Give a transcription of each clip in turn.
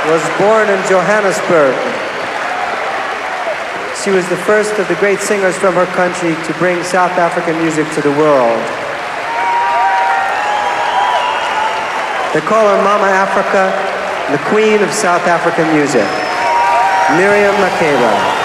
was born in Johannesburg. She was the first of the great singers from her country to bring South African music to the world. They call her Mama Africa, the queen of South African music, Miriam Makeba.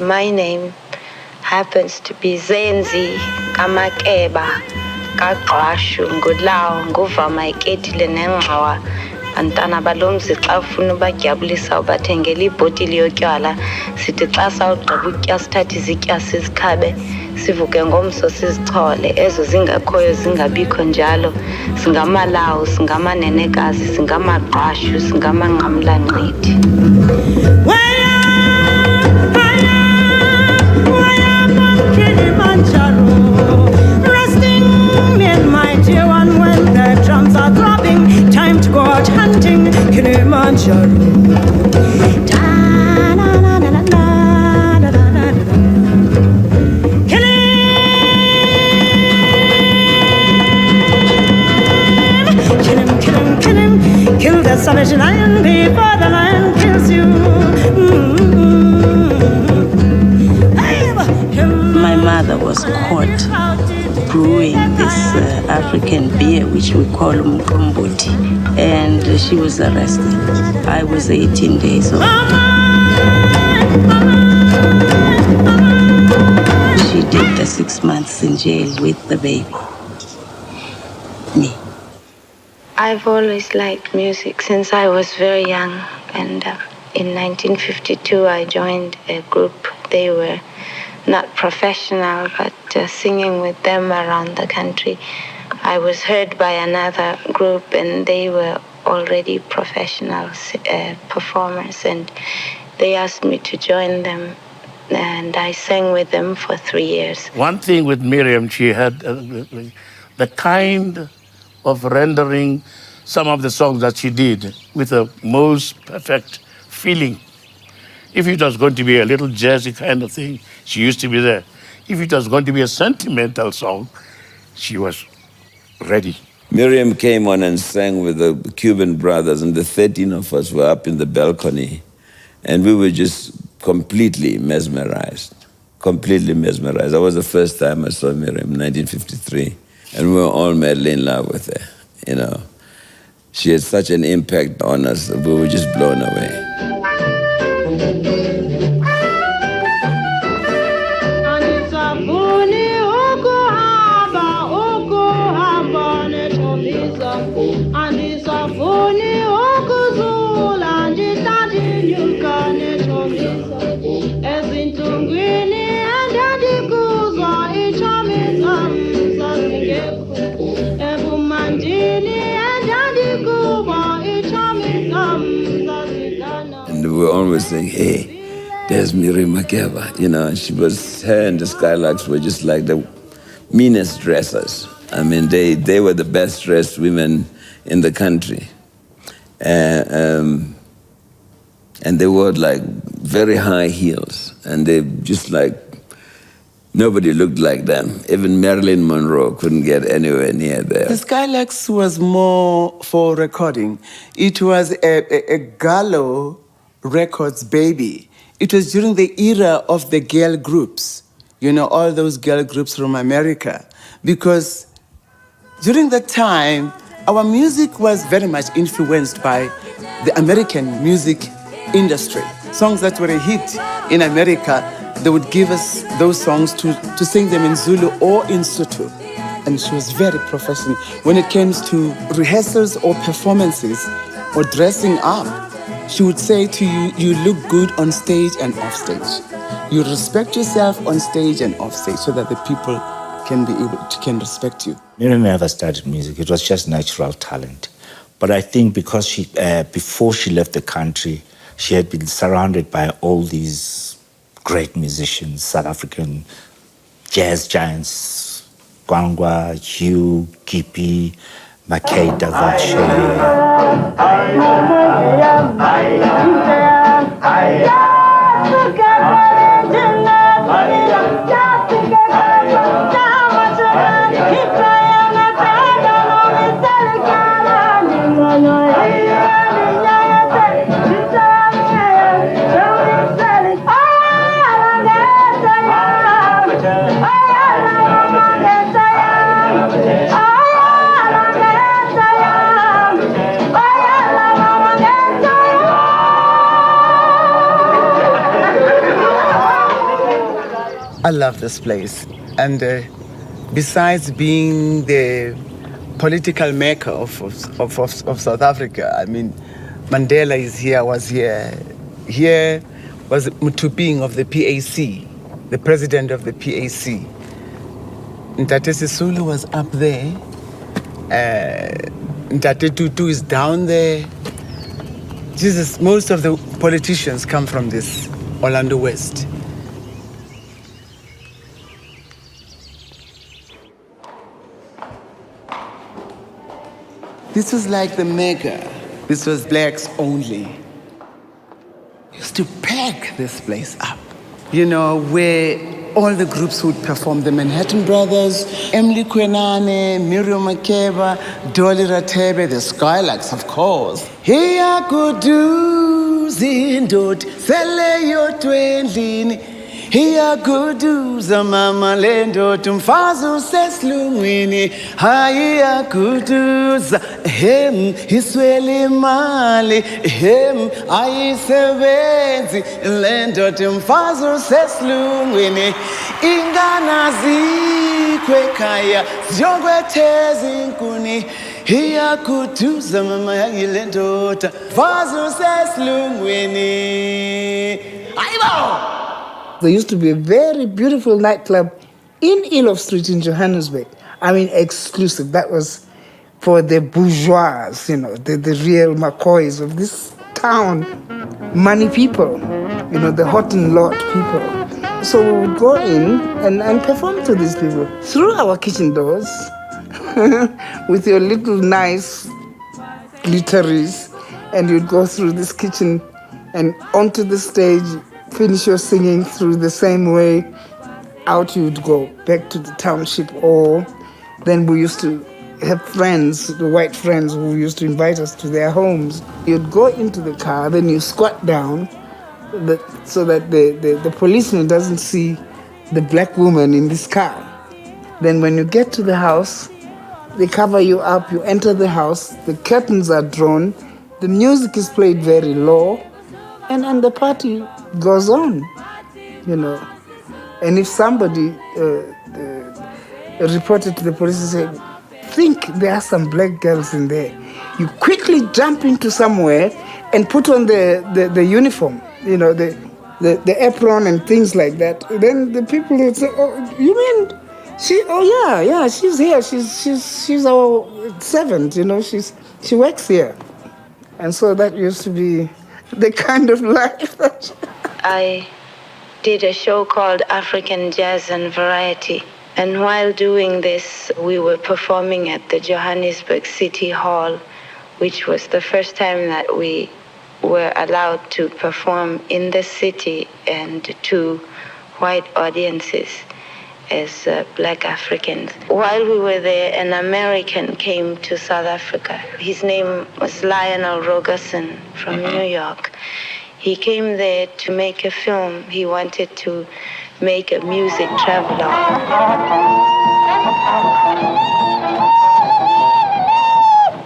My name happens to be Zenzi Kamakeba Kaqashu Ngudlaw Nguvama Iketile Nengawa Antana balomzi xa ufuna ubadyabulisa ubathengela ibhotile yotywala sithi xa sawugqiba sithathe izitya sizikhabe sivuke ngomso sizichole ezo zingakhoyo zingabikho njalo singamalawu singamanenekazi singamaqashu singamanqamlanqithi. Time to go out hunting, Kilimanjaro. Kill him, kill the savage lion before the lion kills you. My mother was caught brewing this African beer, which we call mqombothi, and she was arrested. I was 18 days old. She did the 6 months in jail with the baby. Me. I've always liked music since I was very young, and in 1952 I joined a group. They were not professional, but singing with them around the country. I was heard by another group, and they were already professional performers, and they asked me to join them, and I sang with them for 3 years. One thing with Miriam, she had the kind of rendering some of the songs that she did with the most perfect feeling. If it was going to be a little jazzy kind of thing, she used to be there. If it was going to be a sentimental song, she was ready. Miriam came on and sang with the Cuban brothers, and the 13 of us were up in the balcony, and we were just completely mesmerized. Completely mesmerized. That was the first time I saw Miriam in 1953, and we were all madly in love with her, you know. She had such an impact on us, we were just blown away. We were always saying, hey, there's Miriam Makeba, you know, and her and the Skylarks were just like the meanest dressers. I mean, they were the best dressed women in the country. And they wore like very high heels, and they just like, nobody looked like them. Even Marilyn Monroe couldn't get anywhere near there. The Skylarks was more for recording. It was a Gallo Records baby. It was during the era of the girl groups, all those girl groups from America. Because during that time, our music was very much influenced by the American music industry. Songs that were a hit in America, they would give us those songs to sing them in Zulu or in Sotho. And she was very professional. When it came to rehearsals or performances or dressing up, she would say to you, you look good on stage and off stage. You respect yourself on stage and off stage so that the people can respect you. Miriam never studied music. It was just natural talent. But I think because she, before she left the country, she had been surrounded by all these great musicians, South African jazz giants, Gwangwa, Hugh, Kippy, Makeba, I love this place. And besides being the political mecca of South Africa, I mean, Mandela is here, was here. Here was Mutuping of the PAC, the president of the PAC. Ntate Sisulu was up there. Ntate Tutu is down there. Jesus, most of the politicians come from this Orlando West. This was like the mecca. This was blacks only. Used to pack this place up. Where all the groups would perform. The Manhattan Brothers, Emily Kwenane, Miriam Makeba, Dolly Ratebe, the Skylarks, of course. Here could do zindot, sele yo twendlini. Here could do zamama lendo tumfazu seslumini. Here could do hem hisweli mali hem aisebenzi lendo tumfazu seslumini. Ingana zikwe kaya zjogwetezi nkuni. Here could do zamama lendo tumfazu seslumini. Aibo! There used to be a very beautiful nightclub in Elof Street in Johannesburg. I mean, exclusive. That was for the bourgeois, the real McCoys of this town. Money people, the hot and lot people. So we would go in and perform to these people through our kitchen doors with your little nice glitteries, and you'd go through this kitchen and onto the stage, finish your singing through the same way. Out you'd go back to the township, or then we used to have friends, the white friends who used to invite us to their homes. You'd go into the car, then you squat down so that the policeman doesn't see the black woman in this car. Then when you get to the house, they cover you up, you enter the house, the curtains are drawn, the music is played very low, and the party goes on, And if somebody reported to the police and said, think there are some black girls in there, you quickly jump into somewhere and put on the uniform, the apron and things like that. Then the people would say, oh, you mean she? Oh yeah, she's here. She's our servant. She works here, and so that used to be the kind of life that I did a show called African Jazz and Variety. And while doing this, we were performing at the Johannesburg City Hall, which was the first time that we were allowed to perform in the city and to white audiences as black Africans. While we were there, an American came to South Africa. His name was Lionel Rogerson from New York. He came there to make a film. He wanted to make a music travelogue.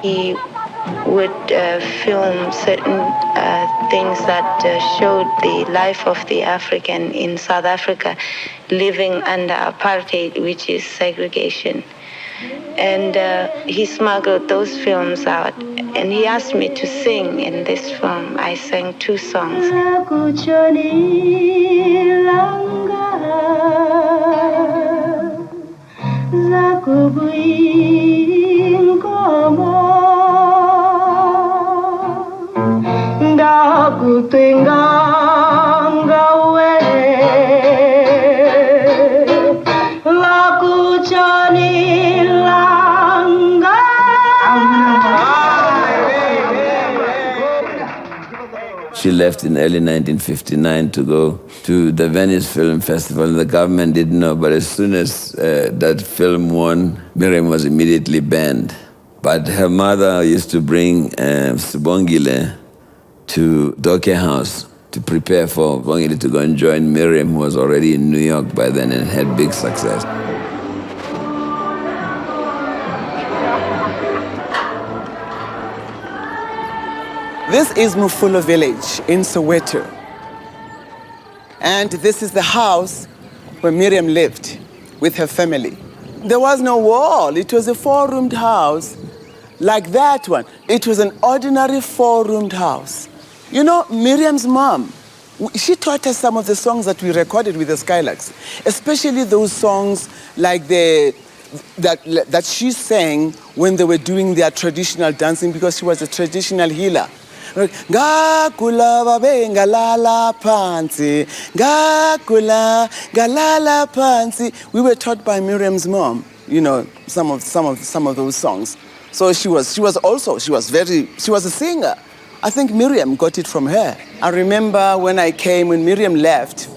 He would film certain things that showed the life of the African in South Africa living under apartheid, which is segregation. And he smuggled those films out, and he asked me to sing in this film. I sang 2 songs. She left in early 1959 to go to the Venice Film Festival. The government didn't know, but as soon as that film won, Miriam was immediately banned. But her mother used to bring Sibongile to Doke House to prepare for Sibongile to go and join Miriam, who was already in New York by then and had big success. This is Mufulo village in Soweto. And this is the house where Miriam lived with her family. There was no wall. It was a 4-roomed house like that one. It was an ordinary 4-roomed house. You know, Miriam's mom, she taught us some of the songs that we recorded with the Skylarks, especially those songs like that she sang when they were doing their traditional dancing, because she was a traditional healer. Ngakula babe ngalala phansi, ngakula ngalala phansi. We were taught by Miriam's mom, you know, some of those songs. So she was a singer. I think Miriam got it from her. I remember when Miriam left,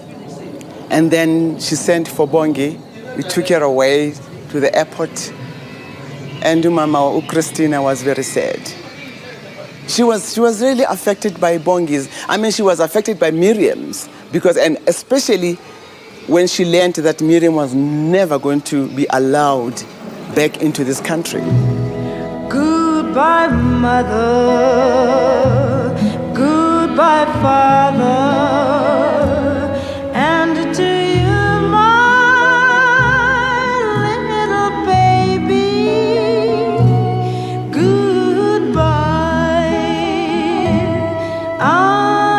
and then she sent for Bongi. We took her away to the airport, and Mama Christina was very sad. She was really affected by Bongi's. I mean, she was affected by Miriam's, and especially when she learned that Miriam was never going to be allowed back into this country. Goodbye, mother. Goodbye, father. And to you, my little baby, goodbye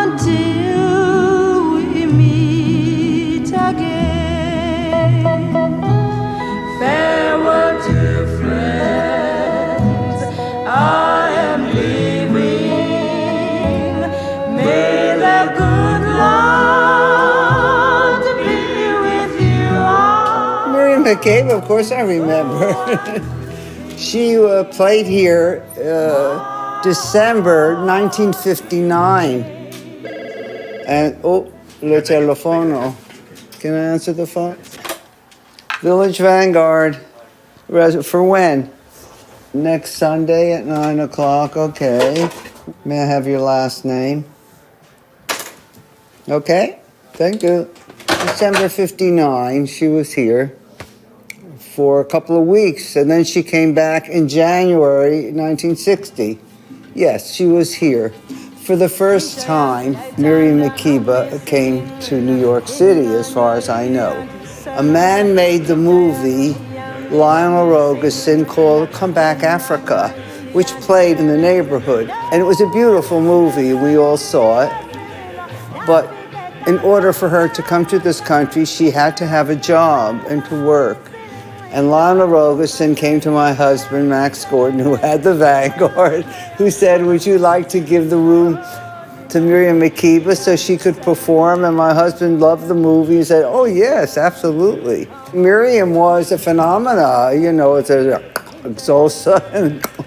until we meet again. Farewell to friends, I am leaving. May the good Lord be with you all. Miriam Makeba, of course I remember. She played here December 1959. And, le telefono. Can I answer the phone? Village Vanguard. For when? Next Sunday at 9 o'clock, okay. May I have your last name? Okay, thank you. December 59, she was here for a couple of weeks, and then she came back in January 1960. Yes, she was here. For the first time, Miriam Makeba came to New York City, as far as I know. A man made the movie, Lionel Rogerson, called Come Back Africa, which played in the neighborhood. And it was a beautiful movie, we all saw it. But in order for her to come to this country, she had to have a job and to work. And Lionel Rogerson came to my husband, Max Gordon, who had the Vanguard, who said, would you like to give the room to Miriam Makeba so she could perform? And my husband loved the movie and said, oh yes, absolutely. Miriam was a phenomena, you know, it's a salsa,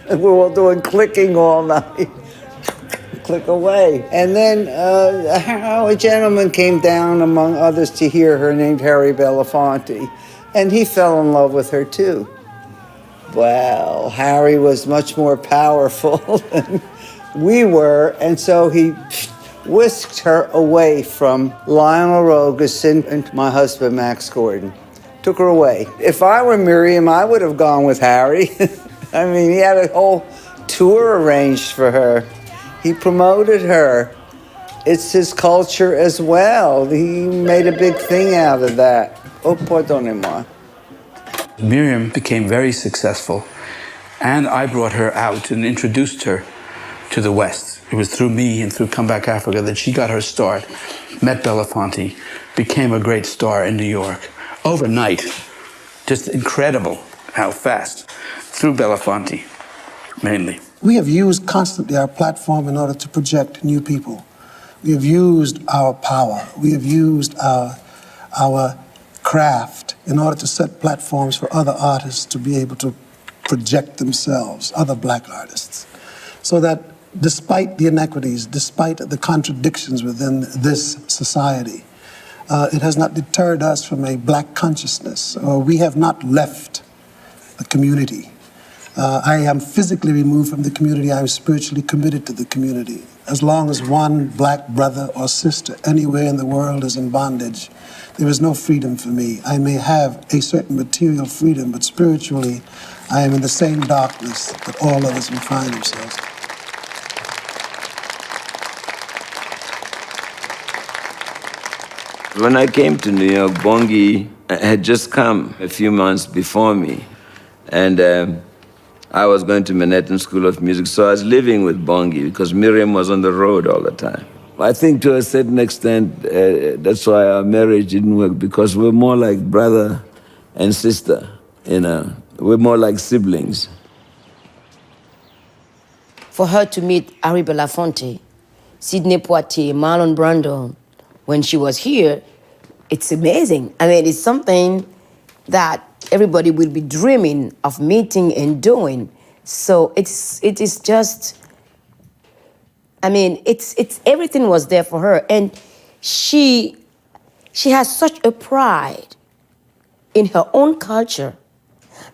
and we're all doing clicking all night. Click away. And then a gentleman came down, among others, to hear her, named Harry Belafonte. And he fell in love with her too. Well, Harry was much more powerful than we were, and so he whisked her away from Lionel Rogerson and my husband, Max Gordon. Took her away. If I were Miriam, I would have gone with Harry. I mean, he had a whole tour arranged for her. He promoted her. It's his culture as well. He made a big thing out of that. Oh, pardonnez-moi. Miriam became very successful, and I brought her out and introduced her to the West. It was through me and through Come Back Africa that she got her start, met Belafonte, became a great star in New York. Overnight, just incredible how fast, through Belafonte, mainly. We have used constantly our platform in order to project new people. We have used our power. We have used our craft in order to set platforms for other artists to be able to project themselves, other black artists. So that despite the inequities, despite the contradictions within this society, it has not deterred us from a black consciousness. We have not left the community. I am physically removed from the community. I am spiritually committed to the community. As long as one black brother or sister anywhere in the world is in bondage, there is no freedom for me. I may have a certain material freedom, but spiritually, I am in the same darkness that all others will find themselves. When I came to New York, Bongi had just come a few months before me. And I was going to Manhattan School of Music, so I was living with Bongi because Miriam was on the road all the time. I think to a certain extent, that's why our marriage didn't work, because we're more like brother and sister, you know. We're more like siblings. For her to meet Harry Belafonte, Sidney Poitier, Marlon Brando, when she was here, it's amazing. I mean, it's something that everybody will be dreaming of meeting and doing. So it is just, I mean, it's everything was there for her. And she has such a pride in her own culture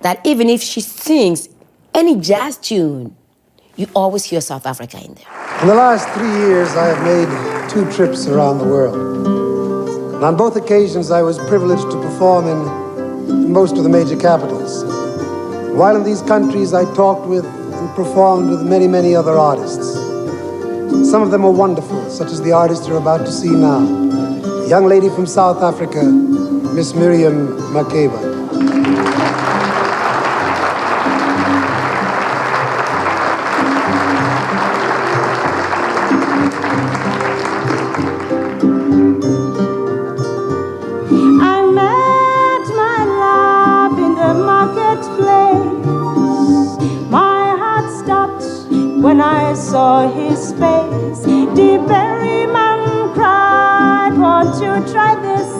that even if she sings any jazz tune, you always hear South Africa in there. In the last 3 years, I have made 2 trips around the world. And on both occasions, I was privileged to perform in most of the major capitals. While in these countries, I talked with and performed with many, many other artists. Some of them were wonderful, such as the artist you're about to see now. A young lady from South Africa, Miss Miriam Makeba. When I saw his face, the berryman cried, won't you try this?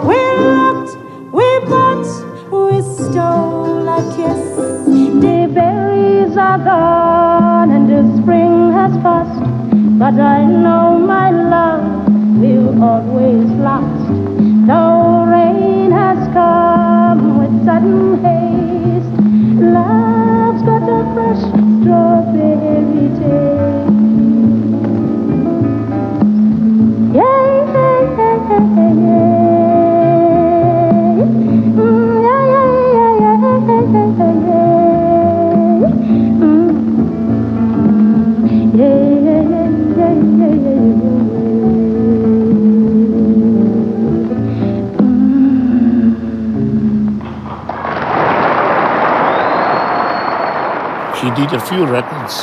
We looked, we bought, we stole a kiss. The berries are gone and the spring has passed, but I know my love will always last. Though rain has come with sudden haste, love's got a fresh strawberry taste. Yeah, yeah, yeah, yeah, yeah. Yeah, yeah, yeah, yeah, yeah, yeah. Yeah, yeah, yeah, yeah, yeah. She did a few records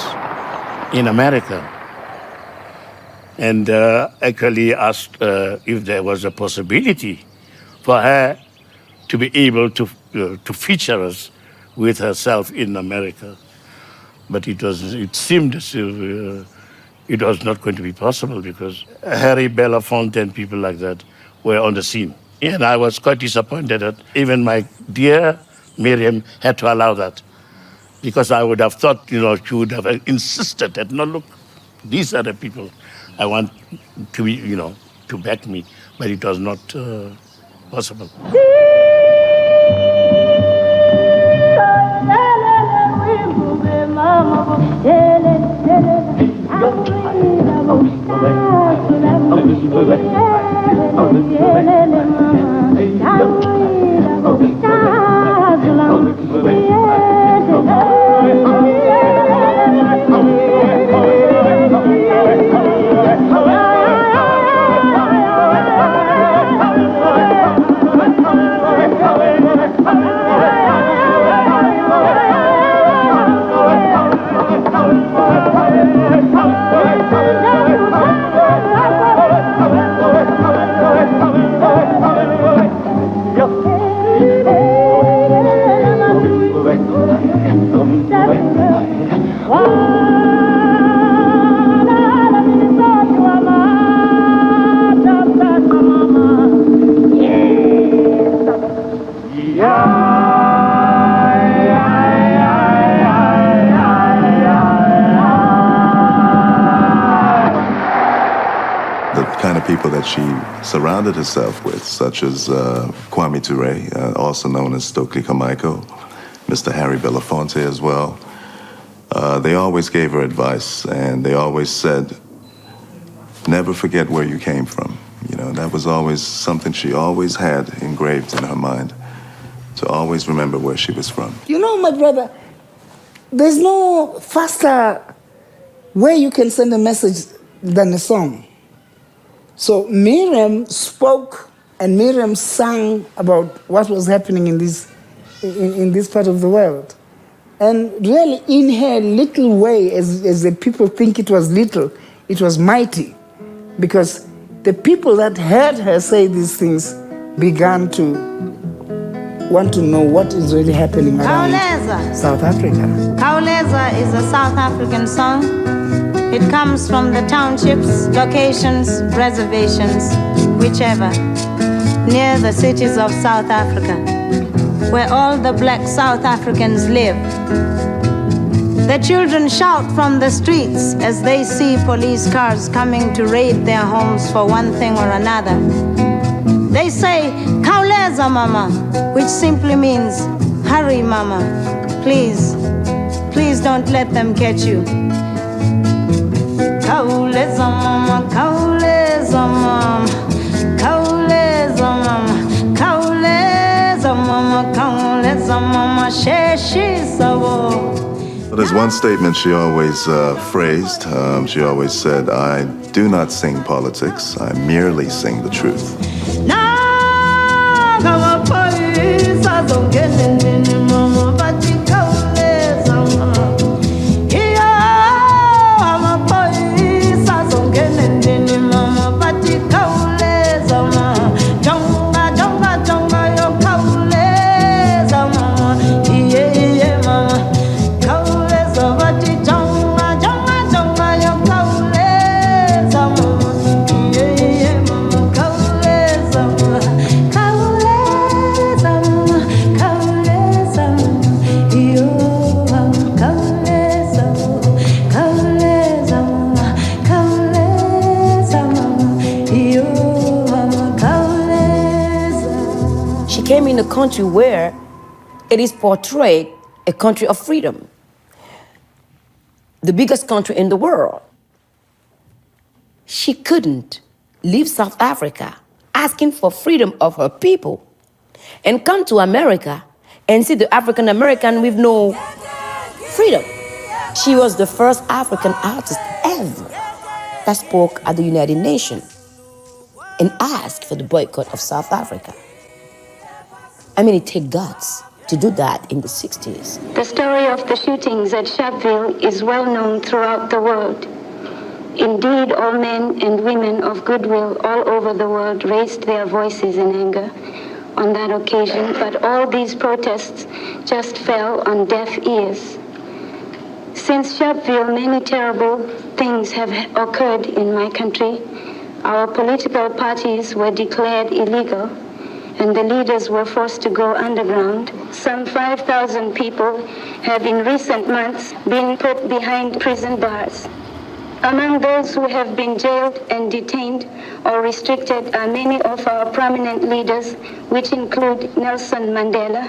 in America and actually asked if there was a possibility for her to be able to feature us with herself in America. But it seemed as if it was not going to be possible because Harry Belafonte and people like that were on the scene. And I was quite disappointed that even my dear Miriam had to allow that. Because I would have thought, she would have insisted that, no, look, these are the people I want to be, to back me. But it was not possible. People that she surrounded herself with, such as Kwame Ture, also known as Stokely Carmichael, Mr. Harry Belafonte as well. They always gave her advice, and they always said, never forget where you came from. You know, that was always something she always had engraved in her mind, to always remember where she was from. You know, my brother, there's no faster way you can send a message than a song. So Miriam spoke and Miriam sang about what was happening in this part of the world. And really, in her little way, as the people think it was little, it was mighty. Because the people that heard her say these things began to want to know what is really happening around South Africa. Kauleza is a South African song. It comes from the townships, locations, reservations, whichever, near the cities of South Africa, where all the black South Africans live. The children shout from the streets as they see police cars coming to raid their homes for one thing or another. They say, Kauleza mama, which simply means, hurry mama, please, please don't let them catch you. Kauleza mama, kauleza mama, kauleza mama, kauleza mama, kauleza mama, sheshi sabo. There's one statement she always phrased. She always said, I do not sing politics, I merely sing the truth. In a country where it is portrayed a country of freedom, the biggest country in the world. She couldn't leave South Africa asking for freedom of her people and come to America and see the African American with no freedom. She was the first African artist ever that spoke at the United Nations and asked for the boycott of South Africa. I mean, it takes guts to do that in the 60s. The story of the shootings at Sharpeville is well known throughout the world. Indeed, all men and women of goodwill all over the world raised their voices in anger on that occasion, but all these protests just fell on deaf ears. Since Sharpeville, many terrible things have occurred in my country. Our political parties were declared illegal, and the leaders were forced to go underground. Some 5,000 people have in recent months been put behind prison bars. Among those who have been jailed and detained or restricted are many of our prominent leaders, which include Nelson Mandela,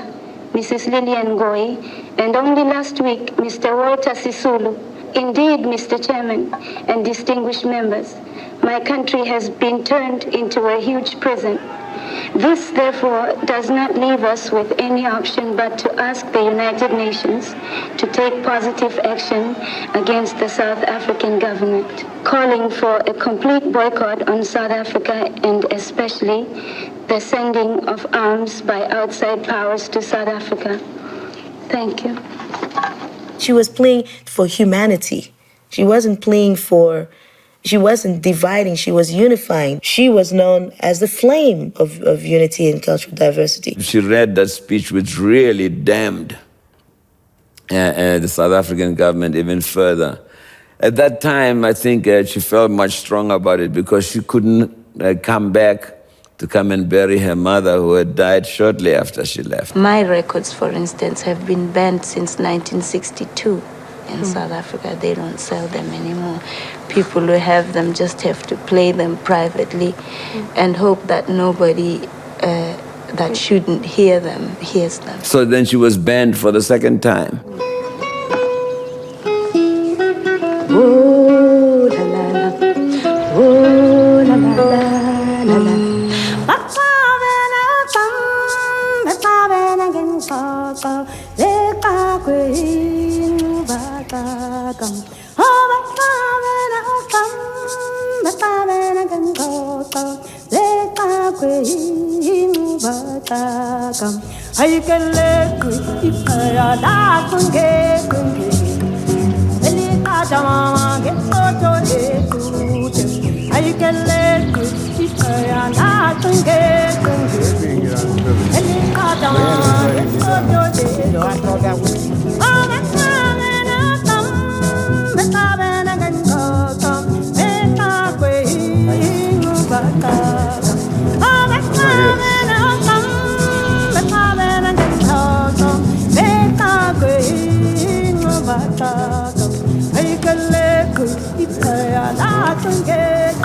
Mrs. Lillian Ngoyi, and only last week, Mr. Walter Sisulu. Indeed, Mr. Chairman and distinguished members, My country has been turned into a huge prison. This, therefore, does not leave us with any option but to ask the United Nations to take positive action against the South African government, calling for a complete boycott on South Africa and especially the sending of arms by outside powers to South Africa. Thank you. She was playing for humanity. She wasn't dividing, she was unifying. She was known as the flame of unity and cultural diversity. She read that speech, which really damned the South African government even further. At that time, I think she felt much stronger about it because she couldn't come back to come and bury her mother who had died shortly after she left. My records, for instance, have been banned since 1962. In South Africa, they don't sell them anymore. People who have them just have to play them privately and hope that nobody that shouldn't hear them hears them. So then she was banned for the second time. Oh, la la la. Oh, la la la la la.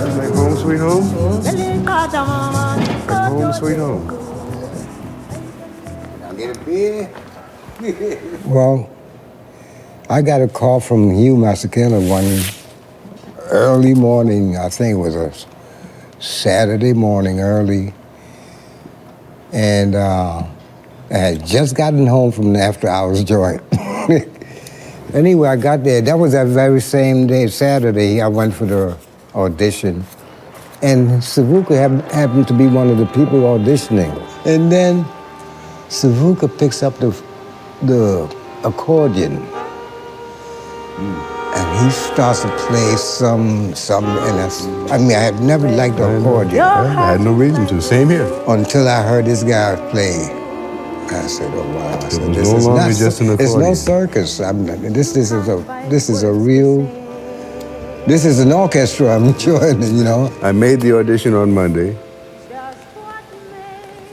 Like home sweet home? Like home sweet home. I'll get a beer. Well, I got a call from Hugh Masekela one early morning. I think it was a Saturday morning early. And I had just gotten home from the after-hours joint. Anyway, I got there. That was that very same day, Saturday, I went for the audition. And Savuka happened to be one of the people auditioning. And then Savuka picks up the accordion. And he starts to play some, and I had never liked the accordion. I had no reason to, same here. Until I heard this guy play. I said, oh wow, I said, this is not just an accordion. It's no circus. This is an orchestra. I'm enjoying it, you know. I made the audition on Monday.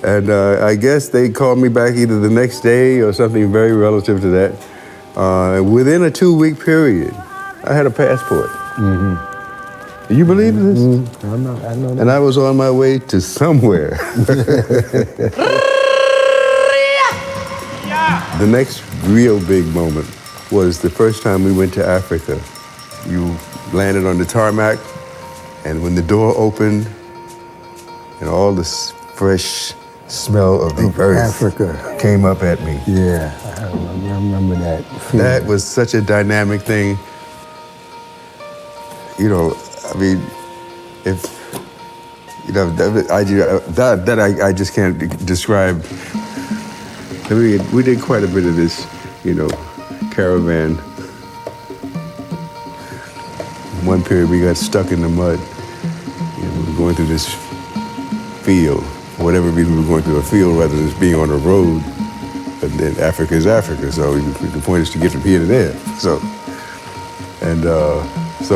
And I guess they called me back either the next day or something very relative to that. Within a 2-week period, I had a passport. Mm-hmm. You believe this? Mm-hmm. I know that. And I was on my way to somewhere. The next real big moment was the first time we went to Africa. You landed on the tarmac, and when the door opened, and all this fresh smell of the earth Africa came up at me. Yeah, I remember that feeling. That was such a dynamic thing. You know, I mean, if, you know, I just can't describe. I mean, we did quite a bit of this, you know, caravan. One period we got stuck in the mud. You know, we were going through this field. For whatever reason, we were going through a field rather than being on a road. But then Africa is Africa, so the point is to get from here to there. So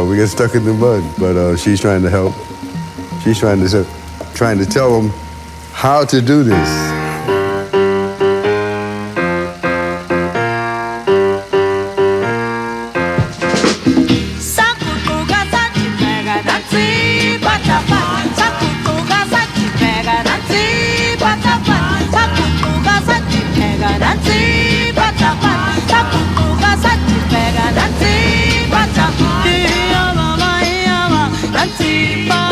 we get stuck in the mud. But she's trying to help. She's trying to tell them how to do this. Bye.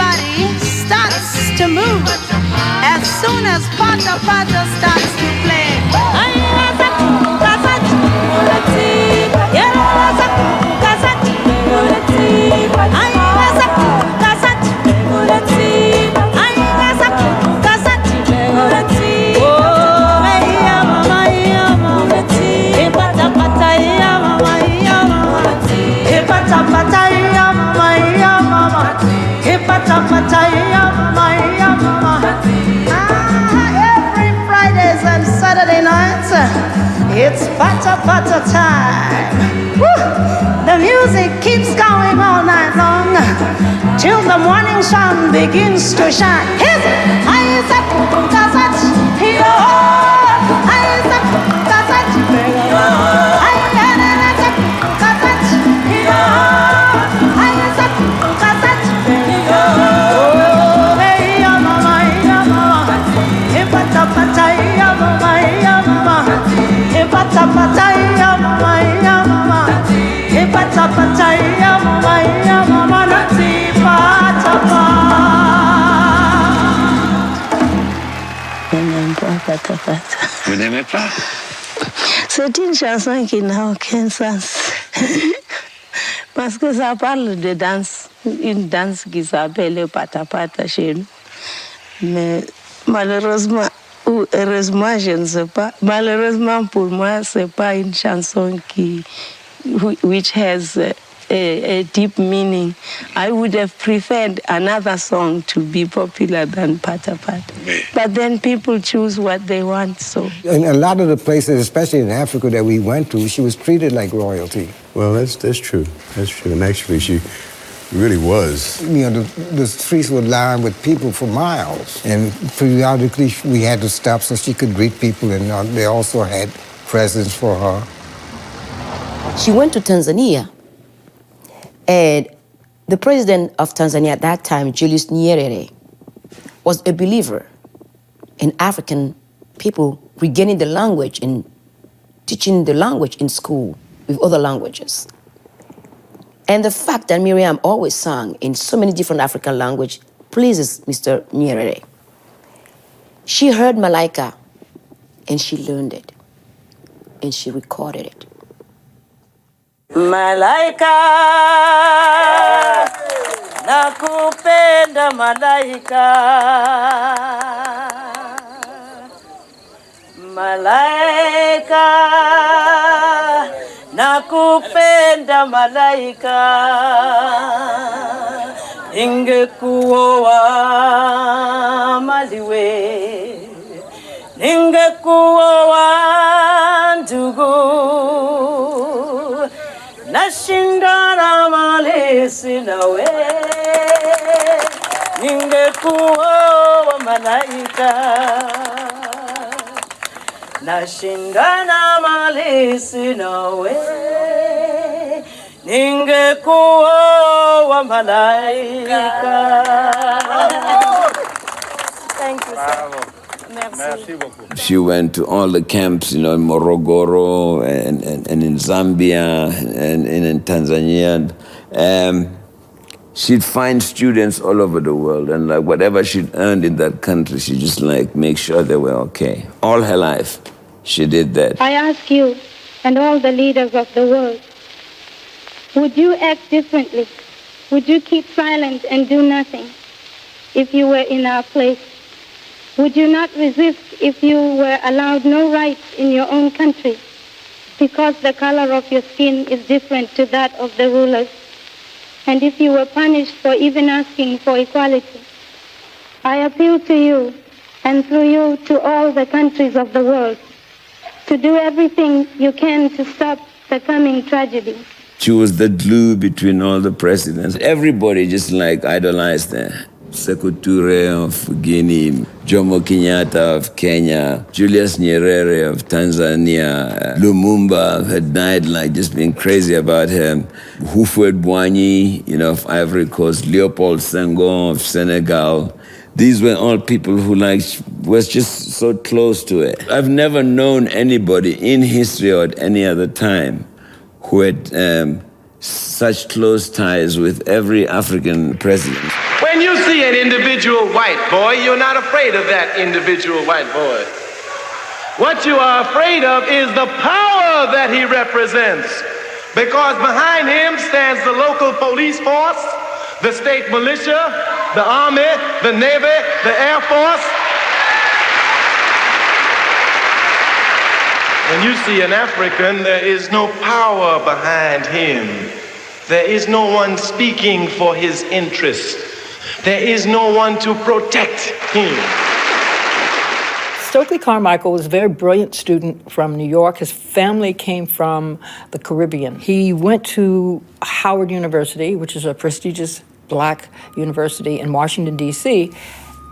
everybody starts to move as soon as Pata Pata starts to play. Every Fridays and Saturday nights, it's Pata Pata time. Woo! The music keeps going all night long till the morning sun begins to shine. Here's Vous n'aimez pas? C'est une chanson qui n'a aucun sens. Parce que ça parle de danse, une danse qui s'appelle le pata pata chez nous. Mais malheureusement, ou heureusement, je ne sais pas. Malheureusement pour moi, c'est pas une chanson which has a deep meaning. I would have preferred another song to be popular than Pata Pata. But then people choose what they want, so. In a lot of the places, especially in Africa that we went to, she was treated like royalty. Well, that's true. That's true. And actually, she really was. You know, the streets were lined with people for miles. And periodically, we had to stop so she could greet people, and they also had presents for her. She went to Tanzania, and the president of Tanzania at that time, Julius Nyerere, was a believer in African people regaining the language and teaching the language in school with other languages. And the fact that Miriam always sang in so many different African languages pleases Mr. Nyerere. She heard Malaika, and she learned it, and she recorded it. Malaika, nakupenda malaika. Malaika, nakupenda malaika. Ningekuoa maliwe, ningekuoa ndugu. Nashindana malezi nawe, ningekuoa malaika. Nashindana malezi nawe, ningekuoa malaika. Thank you, sir. Merci beaucoup. She went to all the camps, in Morogoro and in Zambia and in Tanzania. She'd find students all over the world, and like whatever she'd earned in that country, she just make sure they were okay. All her life, she did that. I ask you and all the leaders of the world, would you act differently? Would you keep silent and do nothing if you were in our place? Would you not resist if you were allowed no rights in your own country because the color of your skin is different to that of the rulers? And if you were punished for even asking for equality? I appeal to you, and through you to all the countries of the world, to do everything you can to stop the coming tragedy. She was the glue between all the presidents. Everybody just idolized her. Sekou Touré of Guinea, Jomo Kenyatta of Kenya, Julius Nyerere of Tanzania, Lumumba had died just being crazy about him, Houphouët Boigny, of Ivory Coast, Léopold Senghor of Senegal. These were all people who was just so close to it. I've never known anybody in history or at any other time who had such close ties with every African president. When you see an individual white boy, you're not afraid of that individual white boy. What you are afraid of is the power that he represents. Because behind him stands the local police force, the state militia, the army, the navy, the air force. When you see an African, there is no power behind him. There is no one speaking for his interest. There is no one to protect him. Stokely Carmichael was a very brilliant student from New York. His family came from the Caribbean. He went to Howard University, which is a prestigious black university in Washington, D.C.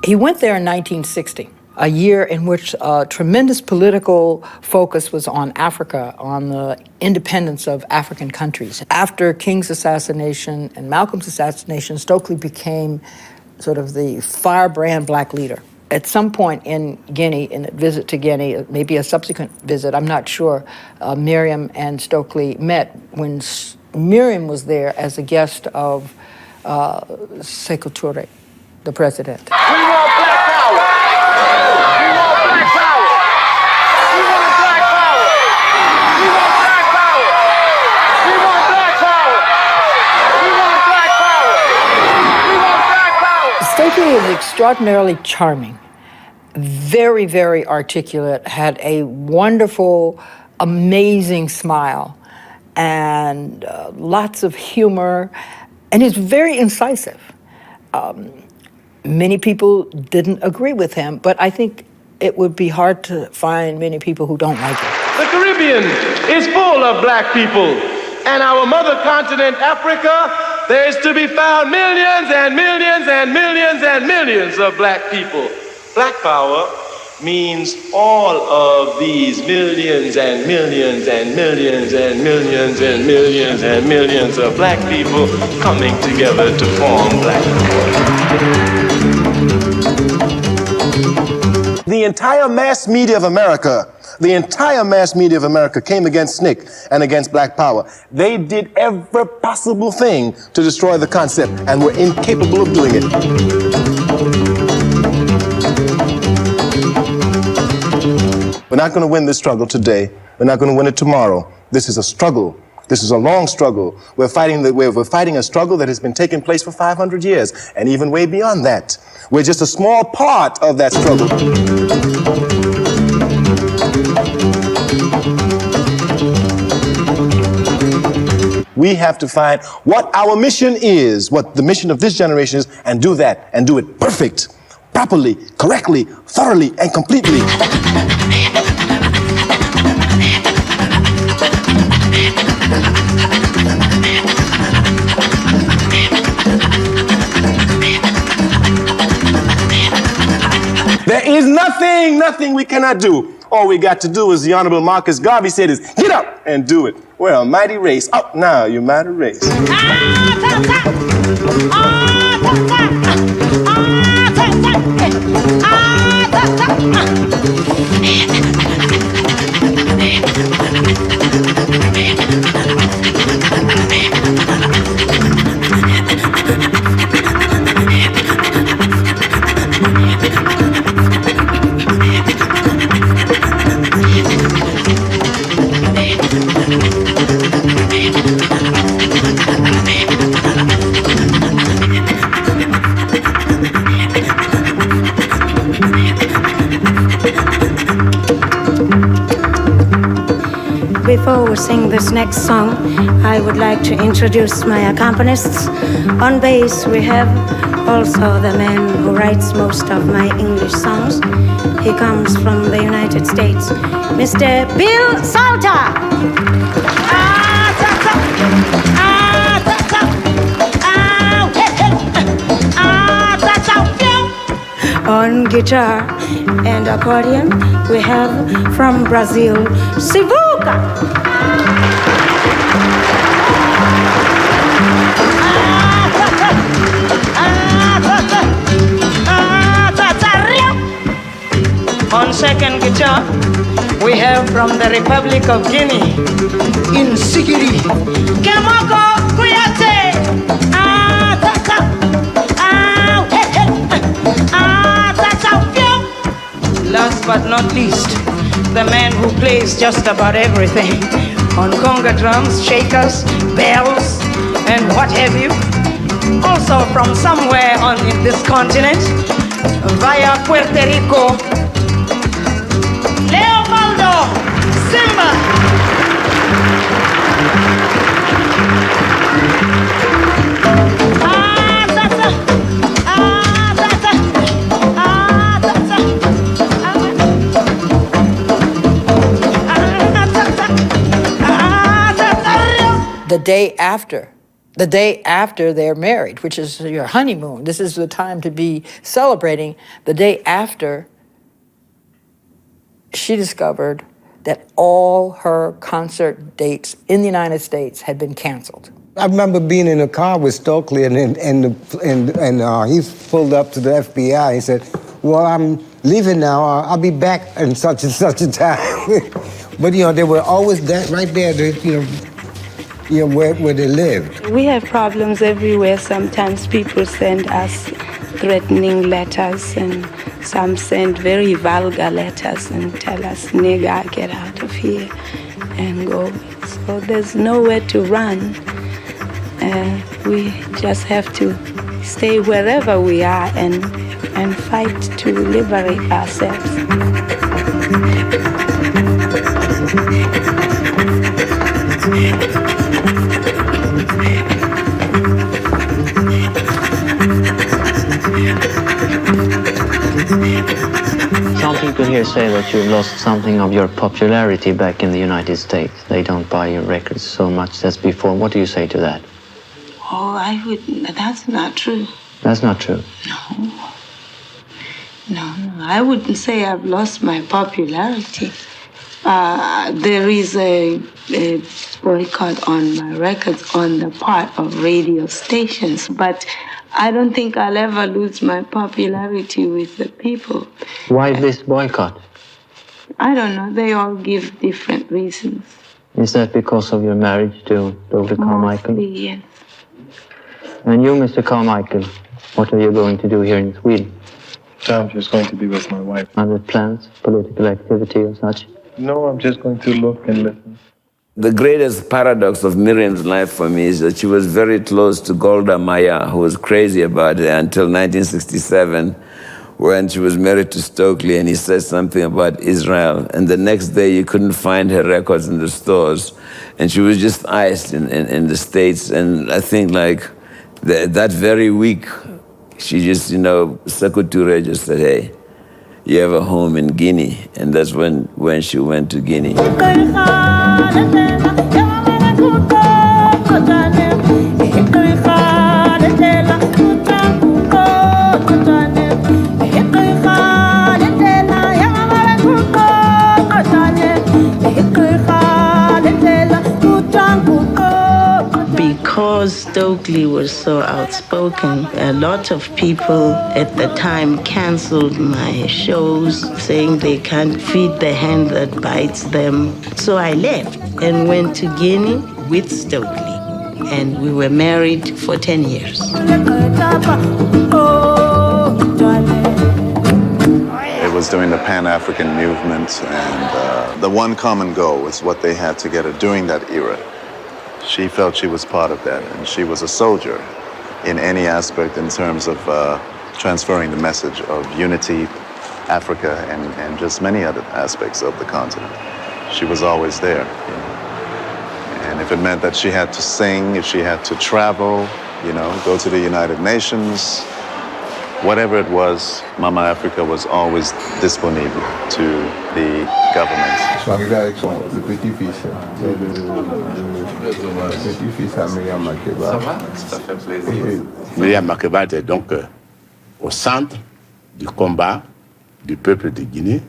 He went there in 1960, a year in which a tremendous political focus was on Africa, on the independence of African countries. After King's assassination and Malcolm's assassination, Stokely became sort of the firebrand black leader. At some point in Guinea, in a visit to Guinea, maybe a subsequent visit, I'm not sure, Miriam and Stokely met when Miriam was there as a guest of Sékou Touré, the president. We want black power! We want black power! We want black power! We want black power! We want black power! We want black power! We want black power! Stokely is extraordinarily charming, very, very articulate, had a wonderful, amazing smile, and lots of humor, and he's very incisive. Many people didn't agree with him, but I think it would be hard to find many people who don't like him. The Caribbean is full of black people, and our mother continent, Africa, there is to be found millions and millions and millions and millions of black people. Black power means all of these millions and millions and millions and millions and millions and millions of black people coming together to form black power. The entire mass media of America, came against SNCC and against black power. They did every possible thing to destroy the concept and were incapable of doing it. We're not going to win this struggle today. We're not going to win it tomorrow. This is a struggle. This is a long struggle. We're fighting a struggle that has been taking place for 500 years, and even way beyond that. We're just a small part of that struggle. We have to find what our mission is, what the mission of this generation is, and do that, and do it perfect, properly, correctly, thoroughly, and completely. There is nothing we cannot do. All we got to do, as the Honorable Marcus Garvey said, is get up and do it. We're a mighty race. Up now, you mighty race. Before we sing this next song, I would like to introduce my accompanists. On bass, we have also the man who writes most of my English songs. He comes from the United States, Mr. Bill Salter. On guitar and accordion, we have from Brazil, Sivuca. On second guitar, we have from the Republic of Guinea, in Sigiri, Kemoko Kuyate. last but not least, the man who plays just about everything on conga drums, shakers, bells, and what have you. Also from somewhere on this continent, via Puerto Rico, Leopoldo Simba. The day after they're married, which is your honeymoon. This is the time to be celebrating. The day after, she discovered that all her concert dates in the United States had been canceled. I remember being in a car with Stokely, and he pulled up to the FBI. He said, "Well, I'm leaving now. I'll be back in such and such a time." But they were always right there. Where they lived. We have problems everywhere. Sometimes people send us threatening letters, and some send very vulgar letters and tell us, "Nigga, get out of here and go." So there's nowhere to run. We just have to stay wherever we are and fight to liberate ourselves. Some people here say that you've lost something of your popularity back in the United States. They don't buy your records so much as before. What do you say to that? Oh, that's not true. That's not true. No, I wouldn't say I've lost my popularity. There is a boycott on my records on the part of radio stations, but I don't think I'll ever lose my popularity with the people. Why this boycott? I don't know. They all give different reasons. Is that because of your marriage to Dr. Carmichael? Mostly, yes. And you, Mr. Carmichael, what are you going to do here in Sweden? I'm just going to be with my wife. Other plans, political activity or such? No, I'm just going to look and listen. The greatest paradox of Miriam's life for me is that she was very close to Golda Meir, who was crazy about her until 1967, when she was married to Stokely and he said something about Israel. And the next day you couldn't find her records in the stores. And she was just iced in the States. And I think that very week, she just, Sekou just said, "Hey, you have a home in Guinea." And that's when she went to Guinea. Because Stokely was so outspoken, a lot of people at the time canceled my shows, saying they can't feed the hand that bites them. So I left and went to Guinea with Stokely, and we were married for 10 years. It was during the Pan-African movement, and the one common goal was what they had together during that era. She felt she was part of that, and she was a soldier in any aspect in terms of transferring the message of unity, Africa, and just many other aspects of the continent. She was always there. And if it meant that she had to sing, if she had to travel, go to the United Nations, whatever it was, Mama Africa was always disponible to the government. Miriam Makeba était donc au centre du combat du peuple de Guinée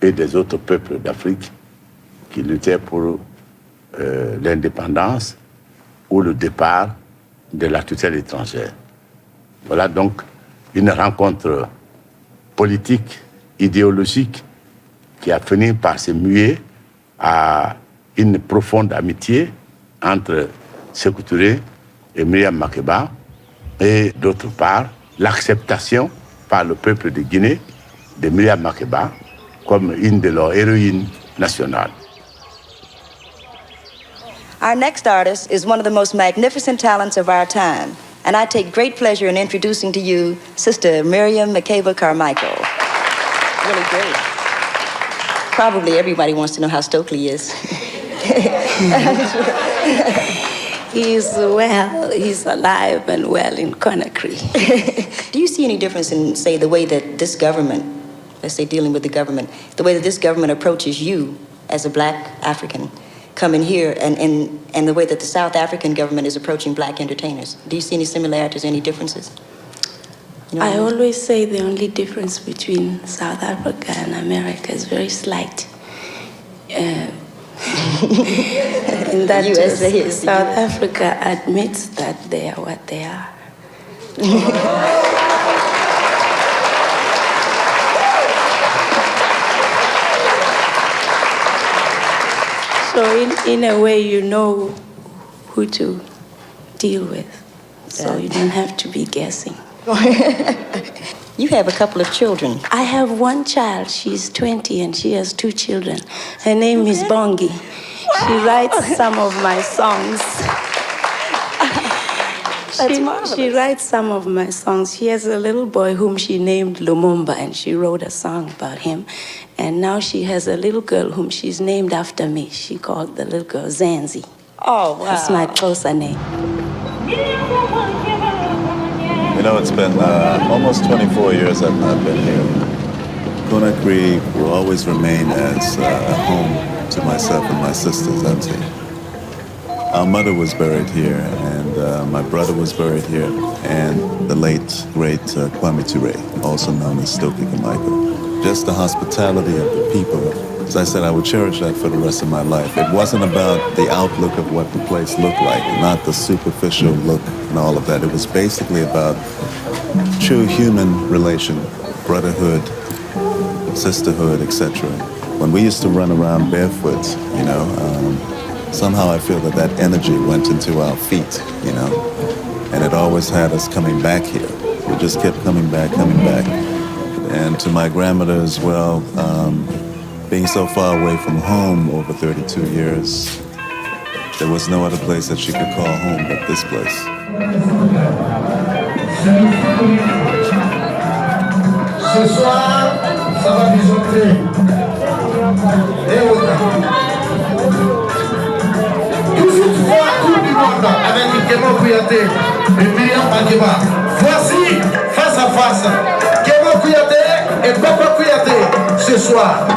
et des autres peuples d'Afrique qui luttaient pour l'indépendance ou le départ de la tutelle étrangère. Voilà donc une rencontre politique, idéologique, qui a fini par se muer à une profonde amitié entre Sékou Touré et Miriam Makeba, et d'autre part, l'acceptation par le peuple de Guinée de Miriam Makeba comme une de leurs héroïnes nationales. Our next artist is one of the most magnificent talents of our time, and I take great pleasure in introducing to you Sister Miriam Makeba Carmichael. Really great. Probably everybody wants to know how Stokely is. He's well, he's alive and well in Conakry. Do you see any difference in, say, the way that this government, let's say dealing with the government, the way that this government approaches you as a Black African coming here and the way that the South African government is approaching Black entertainers? Do you see any similarities, any differences? You know I always say the only difference between South Africa and America is very slight. In that South Africa admits that they are what they are. So in a way, you know who to deal with. So you don't have to be guessing. You have a couple of children. I have one child. She's 20 and she has 2 children. Her name is Bongi. She writes some of my songs. She writes some of my songs. She has a little boy whom she named Lumumba, and she wrote a song about him. And now she has a little girl whom she's named after me. She called the little girl Zanzi. Oh, wow. That's my Xhosa name. You know, it's been almost 24 years I've not been here. Conakry will always remain as a home to myself and my sisters, auntie. Our mother was buried here, and my brother was buried here, and the late, great Kwame Ture, also known as Stokely Carmichael. Just the hospitality of the people. As I said, I would cherish that for the rest of my life. It wasn't about the outlook of what the place looked like, not the superficial look and all of that. It was basically about true human relation, brotherhood, sisterhood, etc. When we used to run around barefoot, you know, somehow I feel that that energy went into our feet, you know, and it always had us coming back here. We just kept coming back. And to my grandmother as well, being so far away from home over 32 years, there was no other place that she could call home but this place. Ce soir, ça va disjoncter. Toujours 3 coups du monde avec Mika Kaurismäki et Miriam Makeba. Voici, face à face, Mika Kaurismäki et Papa Kaurismäki ce soir.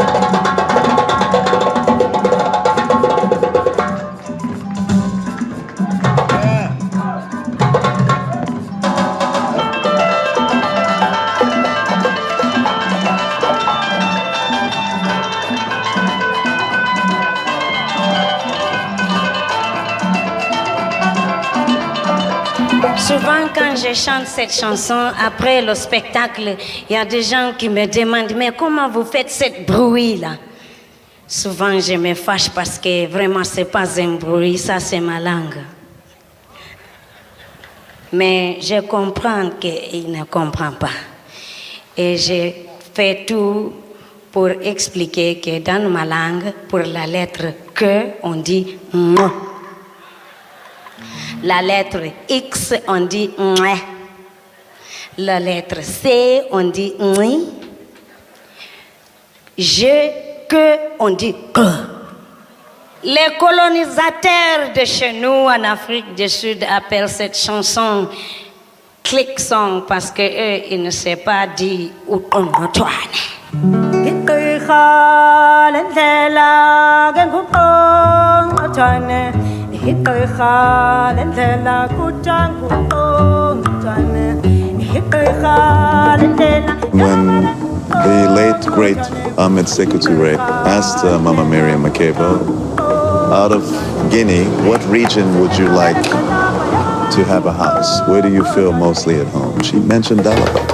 Souvent, quand je chante cette chanson, après le spectacle, il y a des gens qui me demandent « Mais comment vous faites cette bruit-là » Souvent, je me fâche parce que vraiment, c'est pas un bruit, ça, c'est ma langue. Mais je comprends qu'il ne comprend pas. Et je fais tout pour expliquer que dans ma langue, pour la lettre « que », on dit « moi ». La lettre X, on dit « mouais ». La lettre C, on dit « oui ». Que, on dit « que ». Les colonisateurs de chez nous, en Afrique du Sud, appellent cette chanson « click song » parce qu'eux, ils ne savent pas dire « ou on retourne ». When the late, great Ahmed Sekou Touré asked Mama Miriam Makeba, out of Guinea, what region would you like to have a house? Where do you feel mostly at home? She mentioned Dalaba.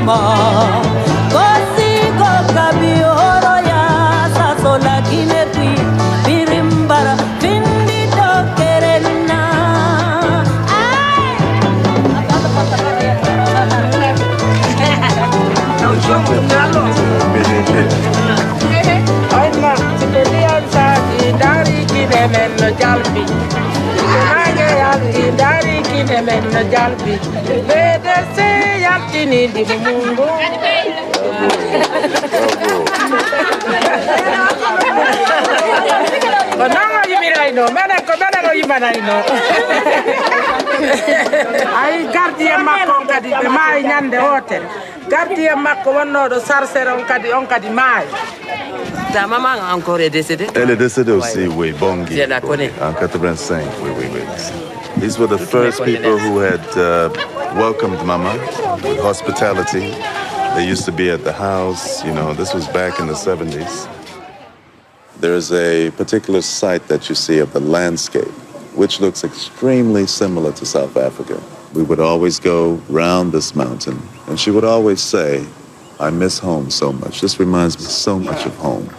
mama Kosiko kabioro ya sasola kinetui Birimbara findi tokerena ay gardien makko on kadi ɓe maayi ñande hotel gardien makko wonnoɗo sarcere on kadi maayi. Ta maman encore est décédée? Elle est décédée aussi, oui, Bongi. Je la connais. En 85, oui. These were the first people who had welcomed Mama with hospitality. They used to be at the house, this was back in the 70s. There's a particular site that you see of the landscape, which looks extremely similar to South Africa. We would always go round this mountain, and she would always say, I miss home so much. This reminds me so much of home.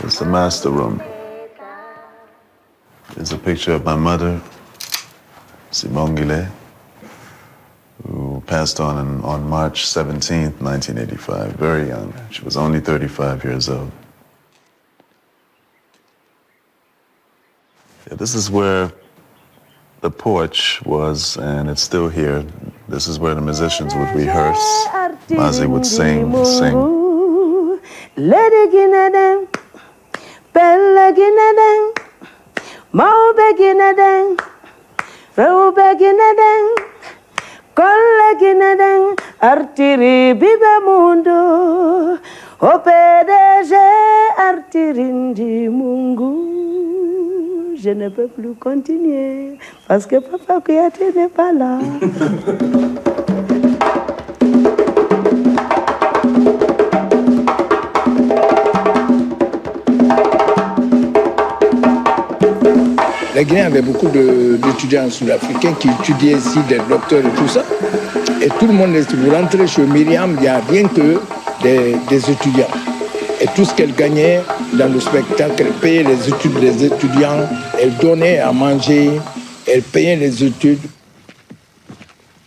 It's the master room. There's a picture of my mother, Simongile, who passed on March 17th, 1985, very young. She was only 35 years old. Yeah, this is where the porch was, and it's still here. This is where the musicians would rehearse. Mazi would sing. Lady Guinea, Bella Guinea, Maube Guinea, Robe Guinea, Colle Guinea, Artiri Bibe Mundo, OPDG Artirindi Mungu. Je ne peux plus continuer parce que Papa Kouyaté n'est pas là. La Guinée avait beaucoup d'étudiants sud-africains qui étudiaient ici, des docteurs et tout ça. Et tout le monde, vous rentrez chez Miriam, il n'y a rien que des étudiants. Et tout ce qu'elle gagnait dans le spectacle, elle payait les études des étudiants, elle donnait à manger, elle payait les études.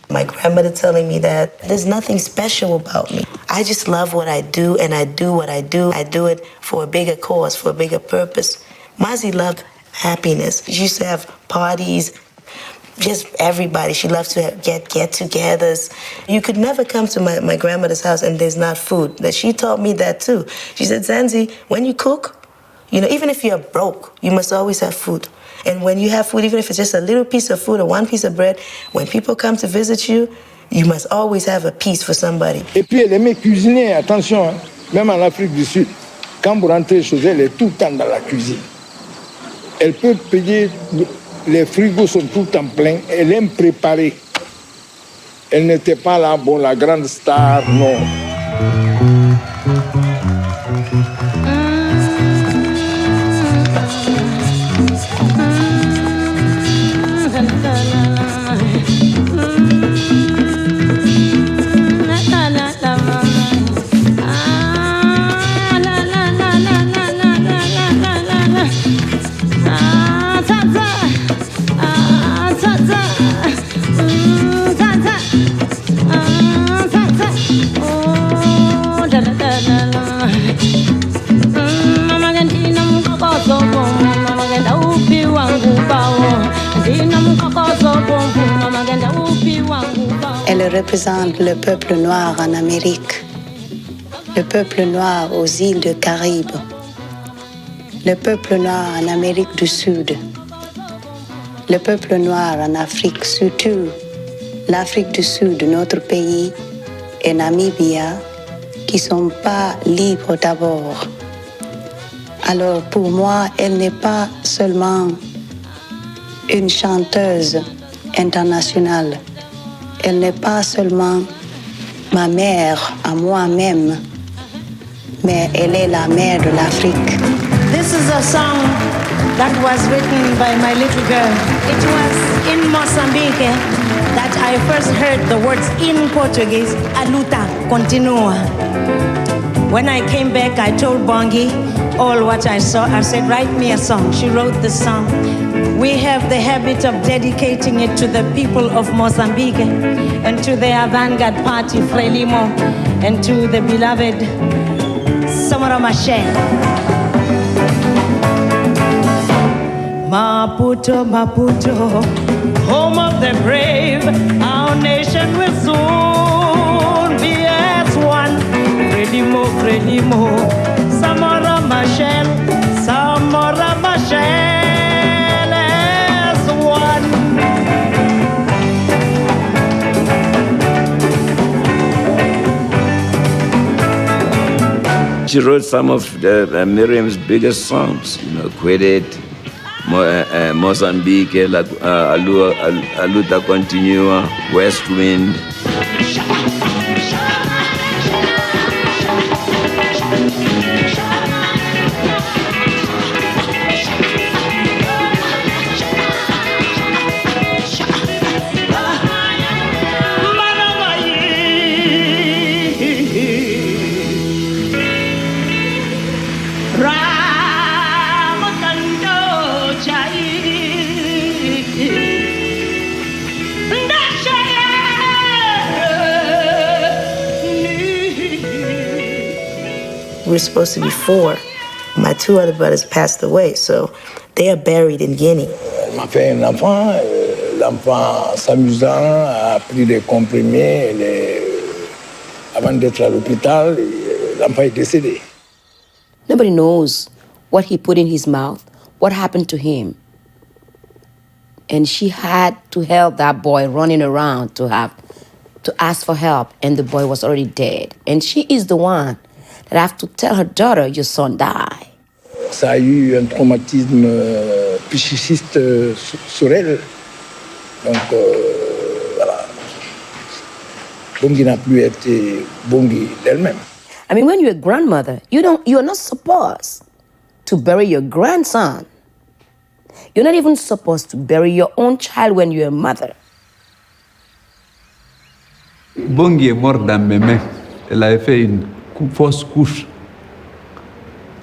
My grandmother telling me that there's nothing special about me. I just love what I do, and I do what I do. I do it for a bigger cause, for a bigger purpose. Mazi loved happiness. She used to have parties, just everybody. She loved to get-togethers. You could never come to my grandmother's house and there's not food. That she taught me that too. She said, Zanzi, when you cook, even if you're broke, you must always have food. And when you have food, even if it's just a little piece of food or one piece of bread, when people come to visit you, you must always have a piece for somebody. Et puis elle aimait cuisiner, attention, même en Afrique du Sud. Quand vous rentrez chez elle, elle est tout le temps dans la cuisine. Elle peut payer, les frigos sont tout le temps pleins, elle aime préparer. Elle n'était pas là, la grande star, non. Elle représente le peuple noir en Amérique, le peuple noir aux îles de Caraïbes, le peuple noir en Amérique du Sud, le peuple noir en Afrique, surtout l'Afrique du Sud, notre pays, et Namibia, qui ne sont pas libres d'abord. Alors pour moi, elle n'est pas seulement une chanteuse internationale. Elle n'est pas seulement ma mère à moi-même, mais elle est la mère de l'Afrique. This is a song that was written by my little girl. It was in Mozambique that I first heard the words in Portuguese, a luta continua. When I came back, I told Bongi all what I saw. I said, write me a song. She wrote the song. We have the habit of dedicating it to the people of Mozambique and to their vanguard party, Frelimo, and to the beloved Samora Machel. Maputo, Maputo, home of the brave, our nation will soon be as one. Frelimo, Frelimo, Samora Machel, Samora Machel as one. She wrote some of Miriam's biggest songs, Quit It, Mozambique, Aluta Continua, West Wind. We're supposed to be 4. My 2 other brothers passed away, so they are buried in Guinea. Elle m'a fait un enfant. L'enfant, s'amusant, a pris des comprimés. Avant d'être à l'hôpital, l'enfant est décédé. Nobody knows what he put in his mouth, what happened to him. And she had to help that boy running around to ask for help, and the boy was already dead. And she is the one that have to tell her daughter, your son died. Ça a eu un traumatisme psychiste sur elle. Donc, voilà. Bongi n'a plus été Bongi d'elle-même. I mean, when you're a grandmother, you're not supposed to bury your grandson. You're not even supposed to bury your own child when you're a mother. Bongi est morte dans mes mains. Elle avait fait une fausse couche.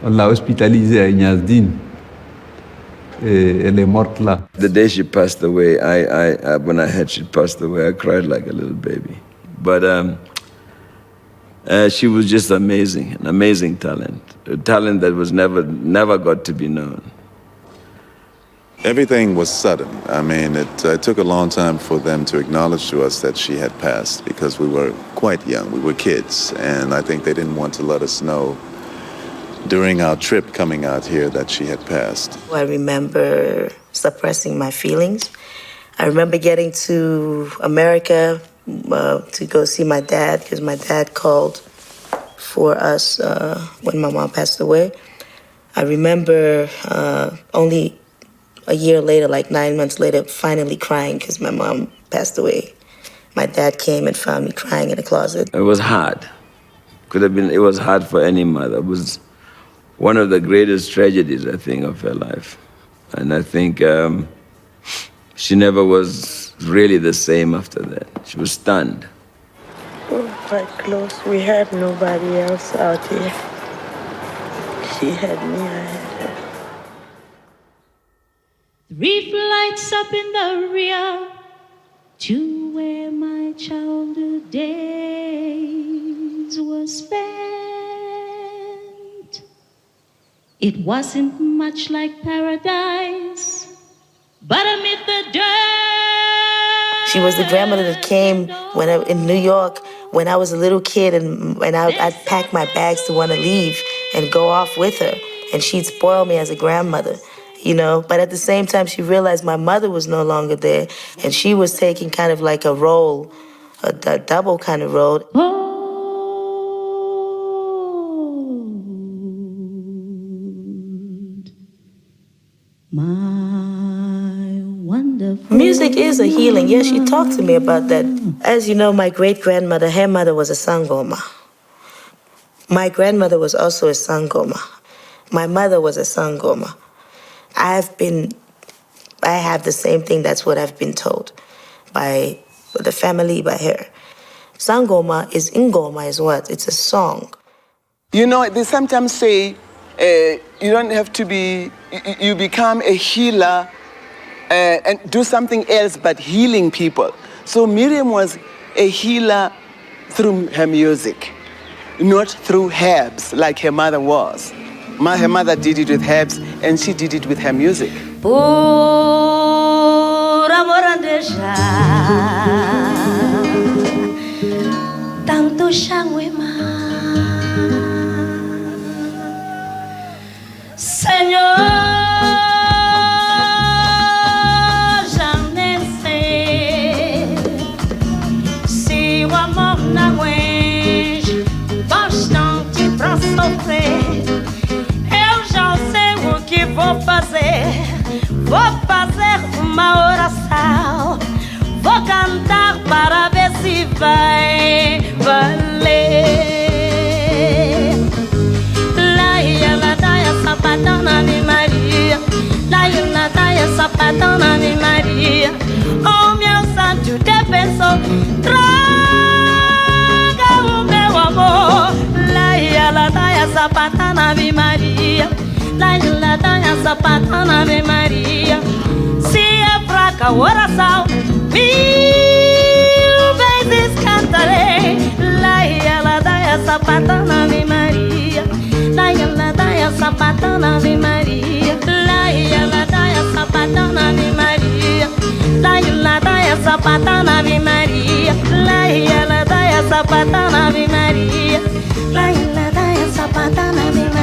On l'a hospitalisée à Ignazdine. Et elle est morte là. The day she passed away, when I heard she passed away, I cried like a little baby. But she was just amazing, an amazing talent. A talent that was never got to be known. Everything was sudden. I mean, it took a long time for them to acknowledge to us that she had passed because we were quite young. We were kids, and I think they didn't want to let us know during our trip coming out here that she had passed. I remember suppressing my feelings. I remember getting to America to go see my dad because my dad called for us when my mom passed away. I remember only a year later, like 9 months later, finally crying because my mom passed away. My dad came and found me crying in a closet. It was hard. It was hard for any mother. It was one of the greatest tragedies, I think, of her life. And I think she never was really the same after that. She was stunned. We were quite close. We had nobody else out here. She had me, I had her. 3 flights up in the rear to where my childhood days were spent. It wasn't much like paradise, but amid the dirt. She was the grandmother that came in New York when I was a little kid, and I'd pack my bags to want to leave and go off with her, and she'd spoil me as a grandmother. you know. But at the same time, she realized my mother was no longer there, and she was taking kind of like a role, a double kind of role. Music is a healing. Yeah, she talked to me about that. As you know, my great-grandmother, her mother was a sangoma. My grandmother was also a sangoma. My mother was a sangoma. I have the same thing. That's what I've been told by the family, by her. Sangoma is ingoma is what? It's a song. You know, they sometimes say you don't have to be, you become a healer and do something else but healing people. So Miriam was a healer through her music, not through herbs like her mother was. Her mother did it with herbs and she did it with her music. Por amor a deixar tanto changuema, Senhor, já nem sei se o amor não aguenta bastante pra sofrer. Eu já sei o que vou fazer. Vou fazer uma oração, vou cantar para ver se vai valer. Laia, ladaia, sapatão na minha Maria. Laia, ladaia, sapatão na minha Maria. Oh, meu santo defensor, traga o meu amor. Laia, ladaia, sapatão na minha Maria. Laia, ladaia, sapatão na minha Maria. Se é fraca a oração, 1000 vezes cantarei. Laia, ladaia, sapatão na minha Maria. Laia, ladaia, sapatão na minha Maria. Laia, ladaia, sapatão na minha Maria. Laia, ladaia, sapatão na minha Maria. Laia, ladaia, sapatão na minha Maria. Laia, ladaia, sapatão na minha Maria.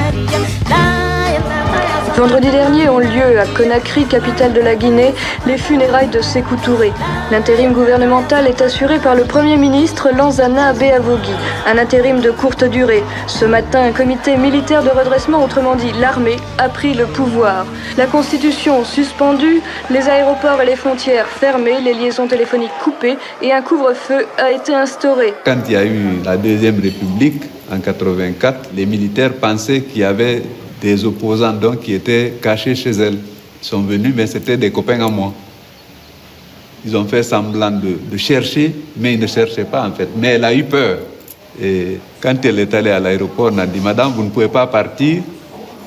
Vendredi dernier ont lieu à Conakry, capitale de la Guinée, les funérailles de Sékou Touré. L'intérim gouvernemental est assuré par le Premier ministre Lansana Béavogui, un intérim de courte durée. Ce matin, un comité militaire de redressement, autrement dit l'armée, a pris le pouvoir. La Constitution suspendue, les aéroports et les frontières fermées, les liaisons téléphoniques coupées et un couvre-feu a été instauré. Quand il y a eu la Deuxième République, en 84, les militaires pensaient qu'il y avait des opposants donc qui étaient cachés chez elle. Ils sont venus, mais c'était des copains à moi. Ils ont fait semblant de chercher, mais ils ne cherchaient pas en fait. Mais elle a eu peur. Et quand elle est allée à l'aéroport, on a dit « Madame, vous ne pouvez pas partir ».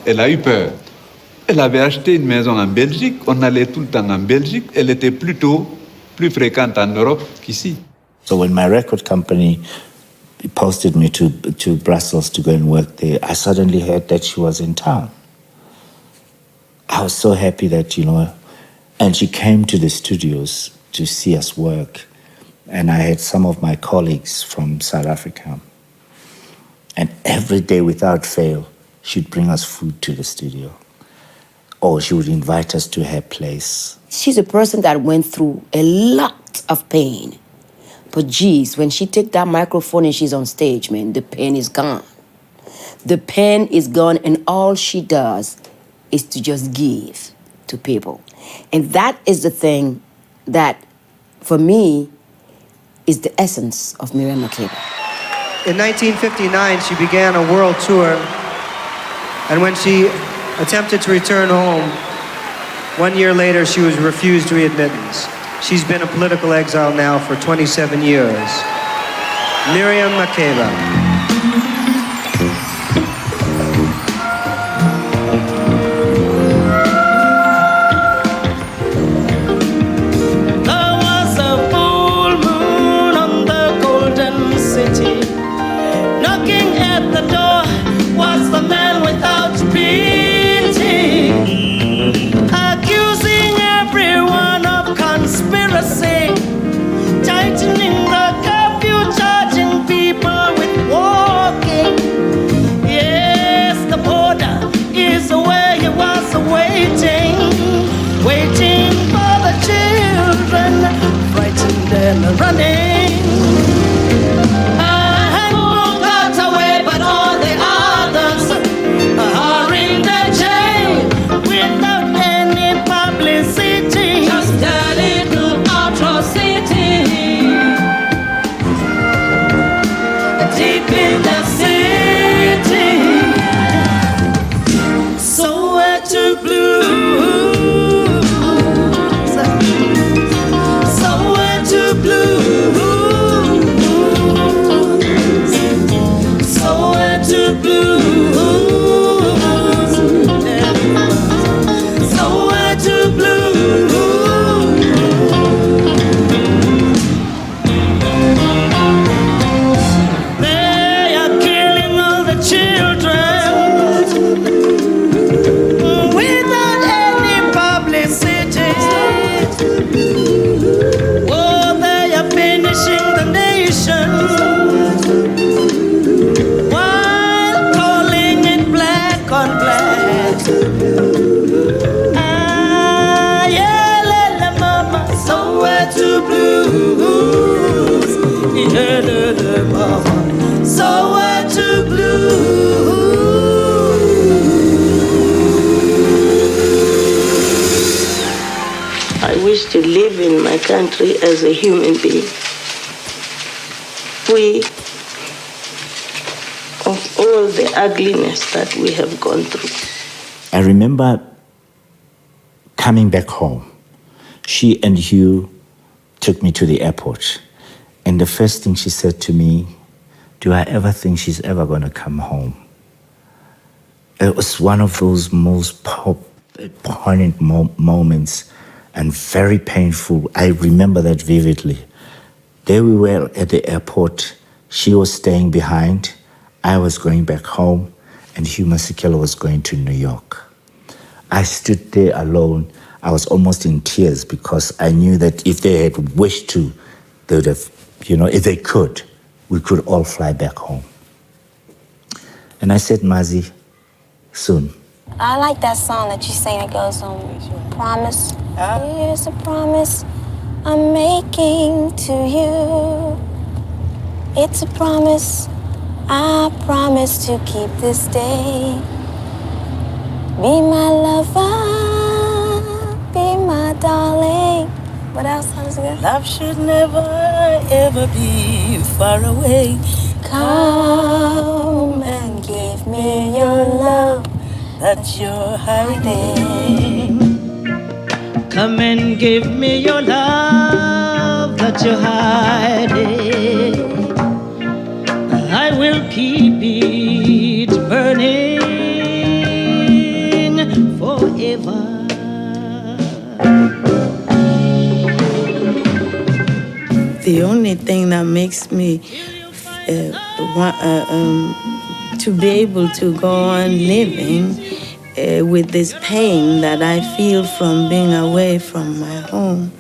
Elle a eu peur. Elle avait acheté une maison en Belgique. On allait tout le temps en Belgique. Elle était plus fréquente en Europe qu'ici. So when my record company posted me to Brussels to go and work there, I suddenly heard that she was in town. I was so happy that, you know, and she came to the studios to see us work. And I had some of my colleagues from South Africa. And every day without fail, she'd bring us food to the studio. Or she would invite us to her place. She's a person that went through a lot of pain. But geez, when she takes that microphone and she's on stage, man, the pain is gone. The pain is gone, and all she does is to just give to people. And that is the thing that, for me, is the essence of Miriam Makeba. In 1959, she began a world tour, and when she attempted to return home, 1 year later, she was refused readmittance. She's been a political exile now for 27 years. Miriam Makeba. Tightening the curfew, charging people with war. running. I got away, but all the others are in the jail without any publicity. Just a little atrocity deep in the city. Soweto blues, Soweto blues, Soweto blues, Soweto blues. They are killing all the children without any publicity. Oh, they are finishing the nation while calling it black on black. Ah, yeah, la mama, Soweto blues. Yeah, la mama, Soweto blues. I wish to live in my country as a human being, free of all the ugliness that we have gone through. I remember coming back home. She and Hugh took me to the airport. And the first thing she said to me, do I ever think she's ever going to come home? It was one of those most poignant moments and very painful. I remember that vividly. There we were at the airport. She was staying behind. I was going back home, and Hugh Masekela was going to New York. I stood there alone. I was almost in tears because I knew that if they had wished to, they would have, if they could, we could all fly back home. And I said, Mazi, soon. I like that song that you sang that goes on, promise. Here's a promise I'm making to you. It's a promise, I promise to keep this day. Be my lover, be my darling. What else? How does it go? Love should never, ever be far away. Come and give me your love that you're hiding. Come and give me your love that you're hiding. I will keep it burning forever. The only thing that makes me to be able to go on living with this pain that I feel from being away from my home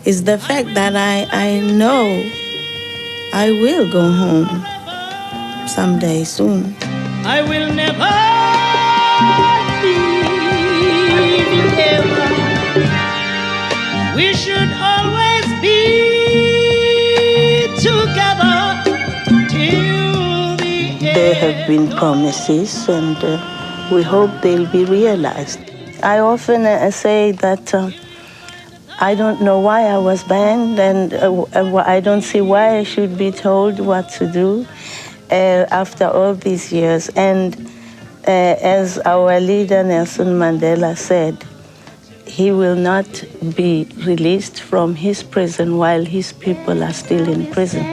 is the fact that I know I will go home someday soon. I will never leave you ever. We should always be together till the end. There have been promises, and we hope they'll be realized. I often say that I don't know why I was banned, and I don't see why I should be told what to do after all these years. And as our leader Nelson Mandela said, he will not be released from his prison while his people are still in prison.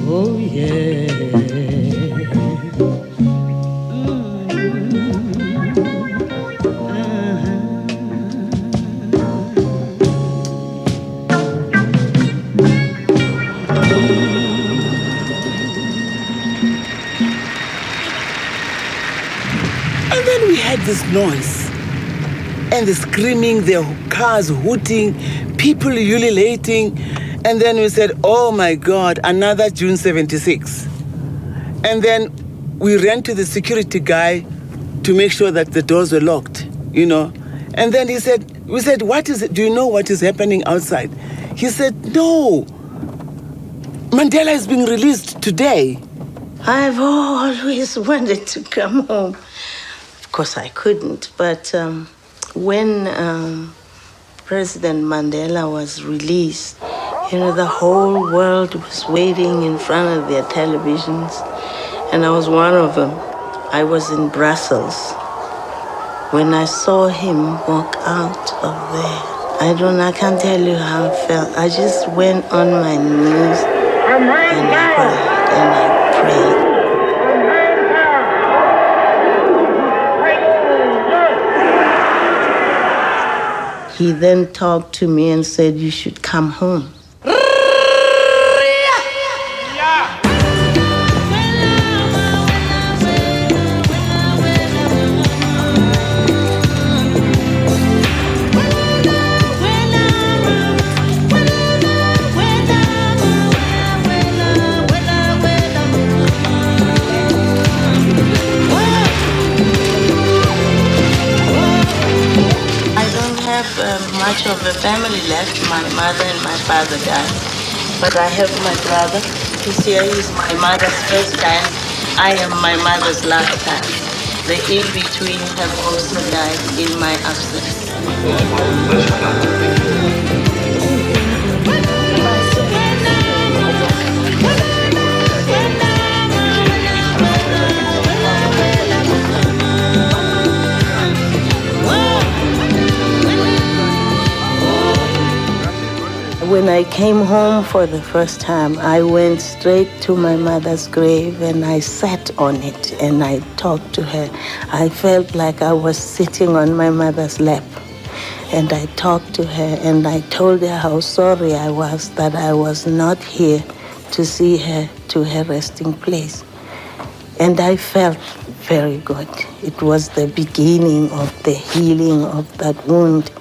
Oh yeah. And then we had this noise and the screaming, the cars hooting, people ululating. And then we said, oh my God, another June 76. And then we ran to the security guy to make sure that the doors were locked, you know. And then we said, what is it? Do you know what is happening outside? He said, no, Mandela is being released today. I've always wanted to come home. Of course, I couldn't, but when President Mandela was released, you know, the whole world was waiting in front of their televisions, and I was one of them. I was in Brussels when I saw him walk out of there. I can't tell you how I felt. I just went on my knees and I cried and I prayed. He then talked to me and said, you should come home. Much of the family left. My mother and my father died. But I have my brother. He's here. He's my mother's first child. I am my mother's last child. The in-between have also died in my absence. When I came home for the first time, I went straight to my mother's grave and I sat on it and I talked to her. I felt like I was sitting on my mother's lap. And I talked to her and I told her how sorry I was that I was not here to see her to her resting place. And I felt very good. It was the beginning of the healing of that wound.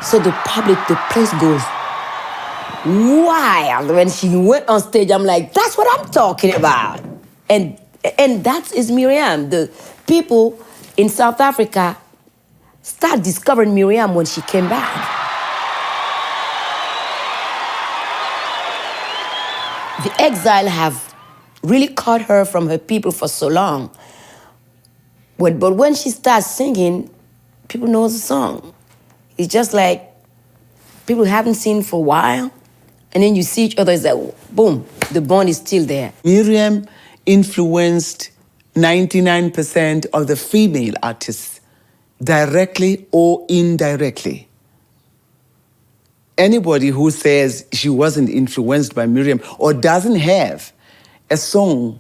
So the public, the place goes wild. When she went on stage, I'm like, that's what I'm talking about. And that is Miriam. The people in South Africa start discovering Miriam when she came back. The exile have really cut her from her people for so long. But when she starts singing, people know the song. It's just like people haven't seen for a while, and then you see each other, it's like, boom, the bond is still there. Miriam influenced 99% of the female artists, directly or indirectly. Anybody who says she wasn't influenced by Miriam or doesn't have a song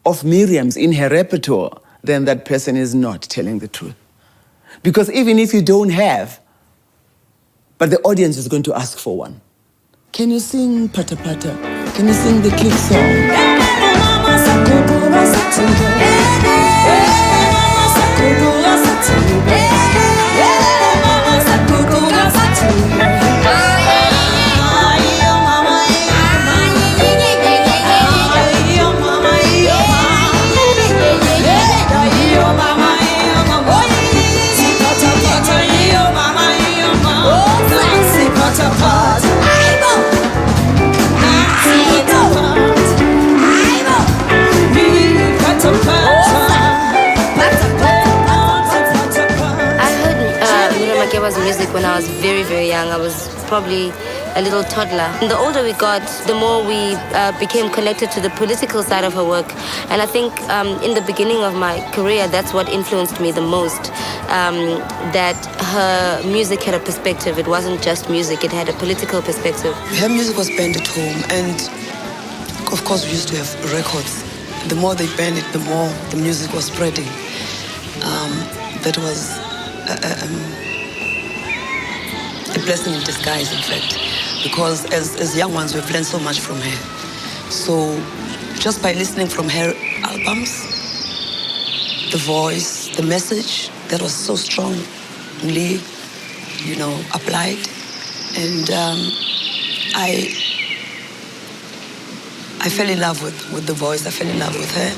of Miriam's in her repertoire, then that person is not telling the truth. Because even if you don't have, but the audience is going to ask for one. Can you sing Pata Pata? Can you sing the click song? Pata Pata. Makeba's music when I was very, very young. I was probably a little toddler. And the older we got, the more we became connected to the political side of her work. And I think in the beginning of my career, that's what influenced me the most, that her music had a perspective. It wasn't just music, it had a political perspective. Her music was banned at home, and of course we used to have records. The more they banned it, the more the music was spreading. That was a blessing in disguise, in fact, because as young ones, we've learned so much from her. So just by listening from her albums, the voice, the message, that was so strongly, applied. And I fell in love with the voice. I fell in love with her.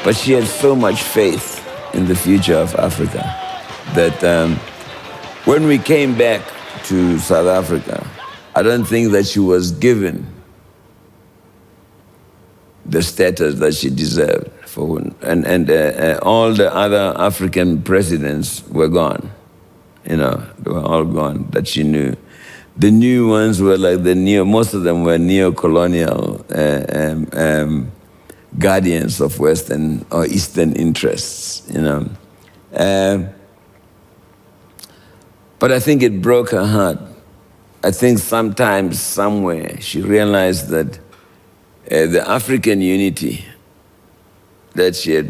But she had so much faith in the future of Africa that when we came back to South Africa, I don't think that she was given the status that she deserved. And all the other African presidents were gone. They were all gone that she knew. The new ones were like most of them were neo-colonial guardians of Western or Eastern interests, But I think it broke her heart. I think sometimes, somewhere, she realized that the African unity that she had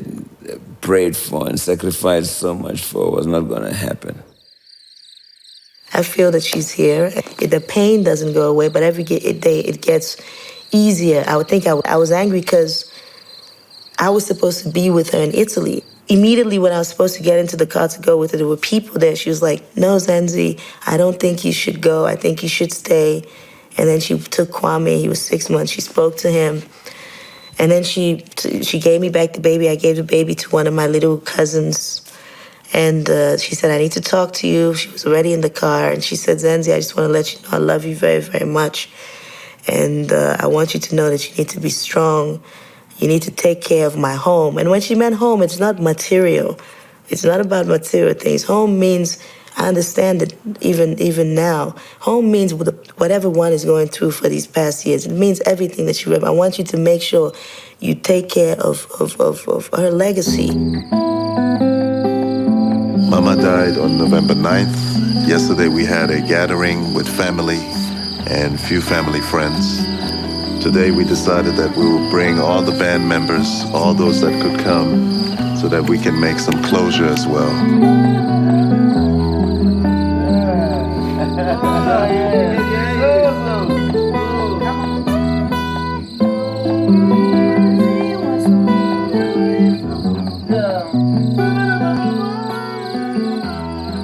prayed for and sacrificed so much for was not going to happen. I feel that she's here. The pain doesn't go away, but every day it gets easier. I would think I was angry because I was supposed to be with her in Italy. Immediately when I was supposed to get into the car to go with her, there were people there. She was like, "No, Zenzi, I don't think you should go. I think you should stay." And then she took Kwame. He was 6 months. She spoke to him. And then she gave me back the baby. I gave the baby to one of my little cousins. And she said, "I need to talk to you." She was already in the car. And she said, "Zenzi, I just want to let you know I love you very, very much. And I want you to know that you need to be strong. You need to take care of my home." And when she meant home, it's not material. It's not about material things. Home means, I understand it even now. Home means whatever one is going through for these past years. It means everything that you read. I want you to make sure you take care of her legacy. Mama died on November 9th. Yesterday we had a gathering with family and few family friends. Today we decided that we will bring all the band members, all those that could come, so that we can make some closure as well.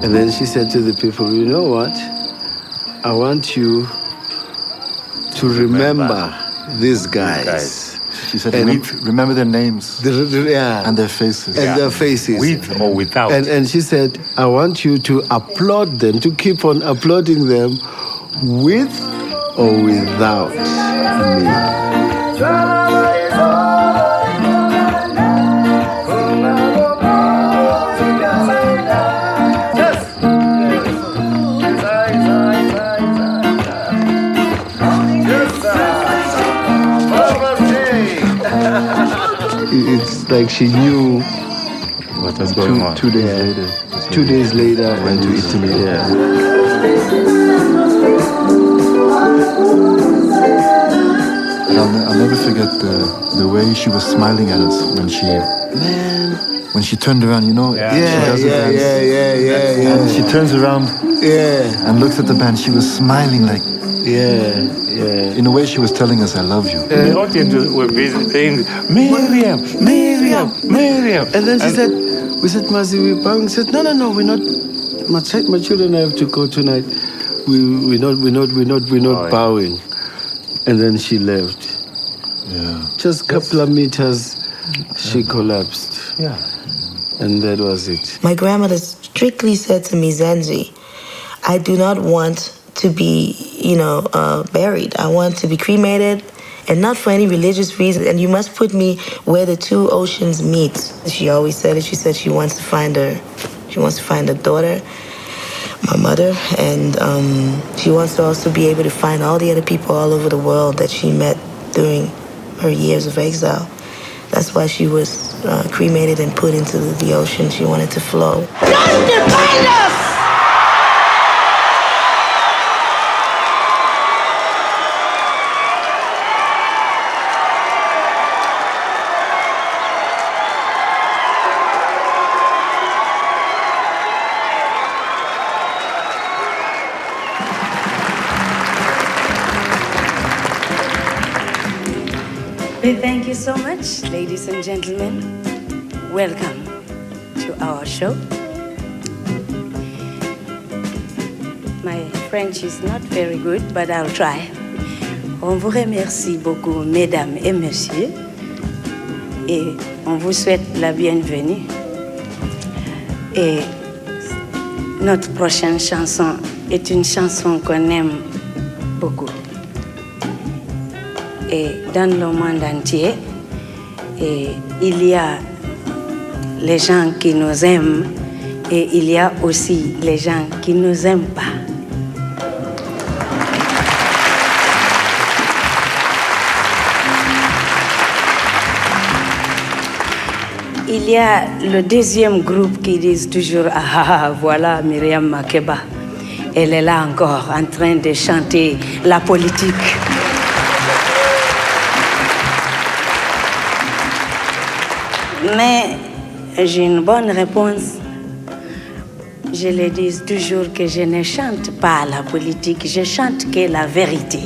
And then she said to the people, you know what? I want you to remember these guys. She said, and remember their names and their faces. And their faces. With or without. And she said, I want you to applaud them, to keep on applauding them with or without me. It's like she knew what was going on. 2 days later. 2 days later, went to Italy. I'll never forget the way she was smiling at us when she turned around. You know, she does the dance. Yeah. And she turns around. And looks at the band. She was smiling like. In a way, she was telling us, "I love you." The audience were busy saying, "Miriam, Miriam, Miriam." And then she said, "We said, Mazi, we're bowing." She said, "No, we're not. My children have to go tonight. We're not bowing." And then she left. Yeah. Just a couple of meters, she collapsed. Yeah. And that was it. My grandmother strictly said to me, Zenzi, I do not want to be, buried. I want to be cremated, and not for any religious reason. And you must put me where the two oceans meet. She always said it. She said she wants to find a daughter, my mother, and she wants to also be able to find all the other people all over the world that she met during her years of exile. That's why she was cremated and put into the ocean. She wanted to flow. Don't define us! Thank you so much, ladies and gentlemen. Welcome to our show. My French is not very good, but I'll try. On vous remercie beaucoup, mesdames et messieurs, et on vous souhaite la bienvenue. Et notre prochaine chanson est une chanson qu'on aime beaucoup. Et dans le monde entier, et il y a les gens qui nous aiment et il y a aussi les gens qui ne nous aiment pas. Il y a le deuxième groupe qui disent toujours « Ah, voilà Miriam Makeba, elle est là encore en train de chanter la politique ». Mais j'ai une bonne réponse. Je le dis toujours que je ne chante pas la politique, je chante que la vérité.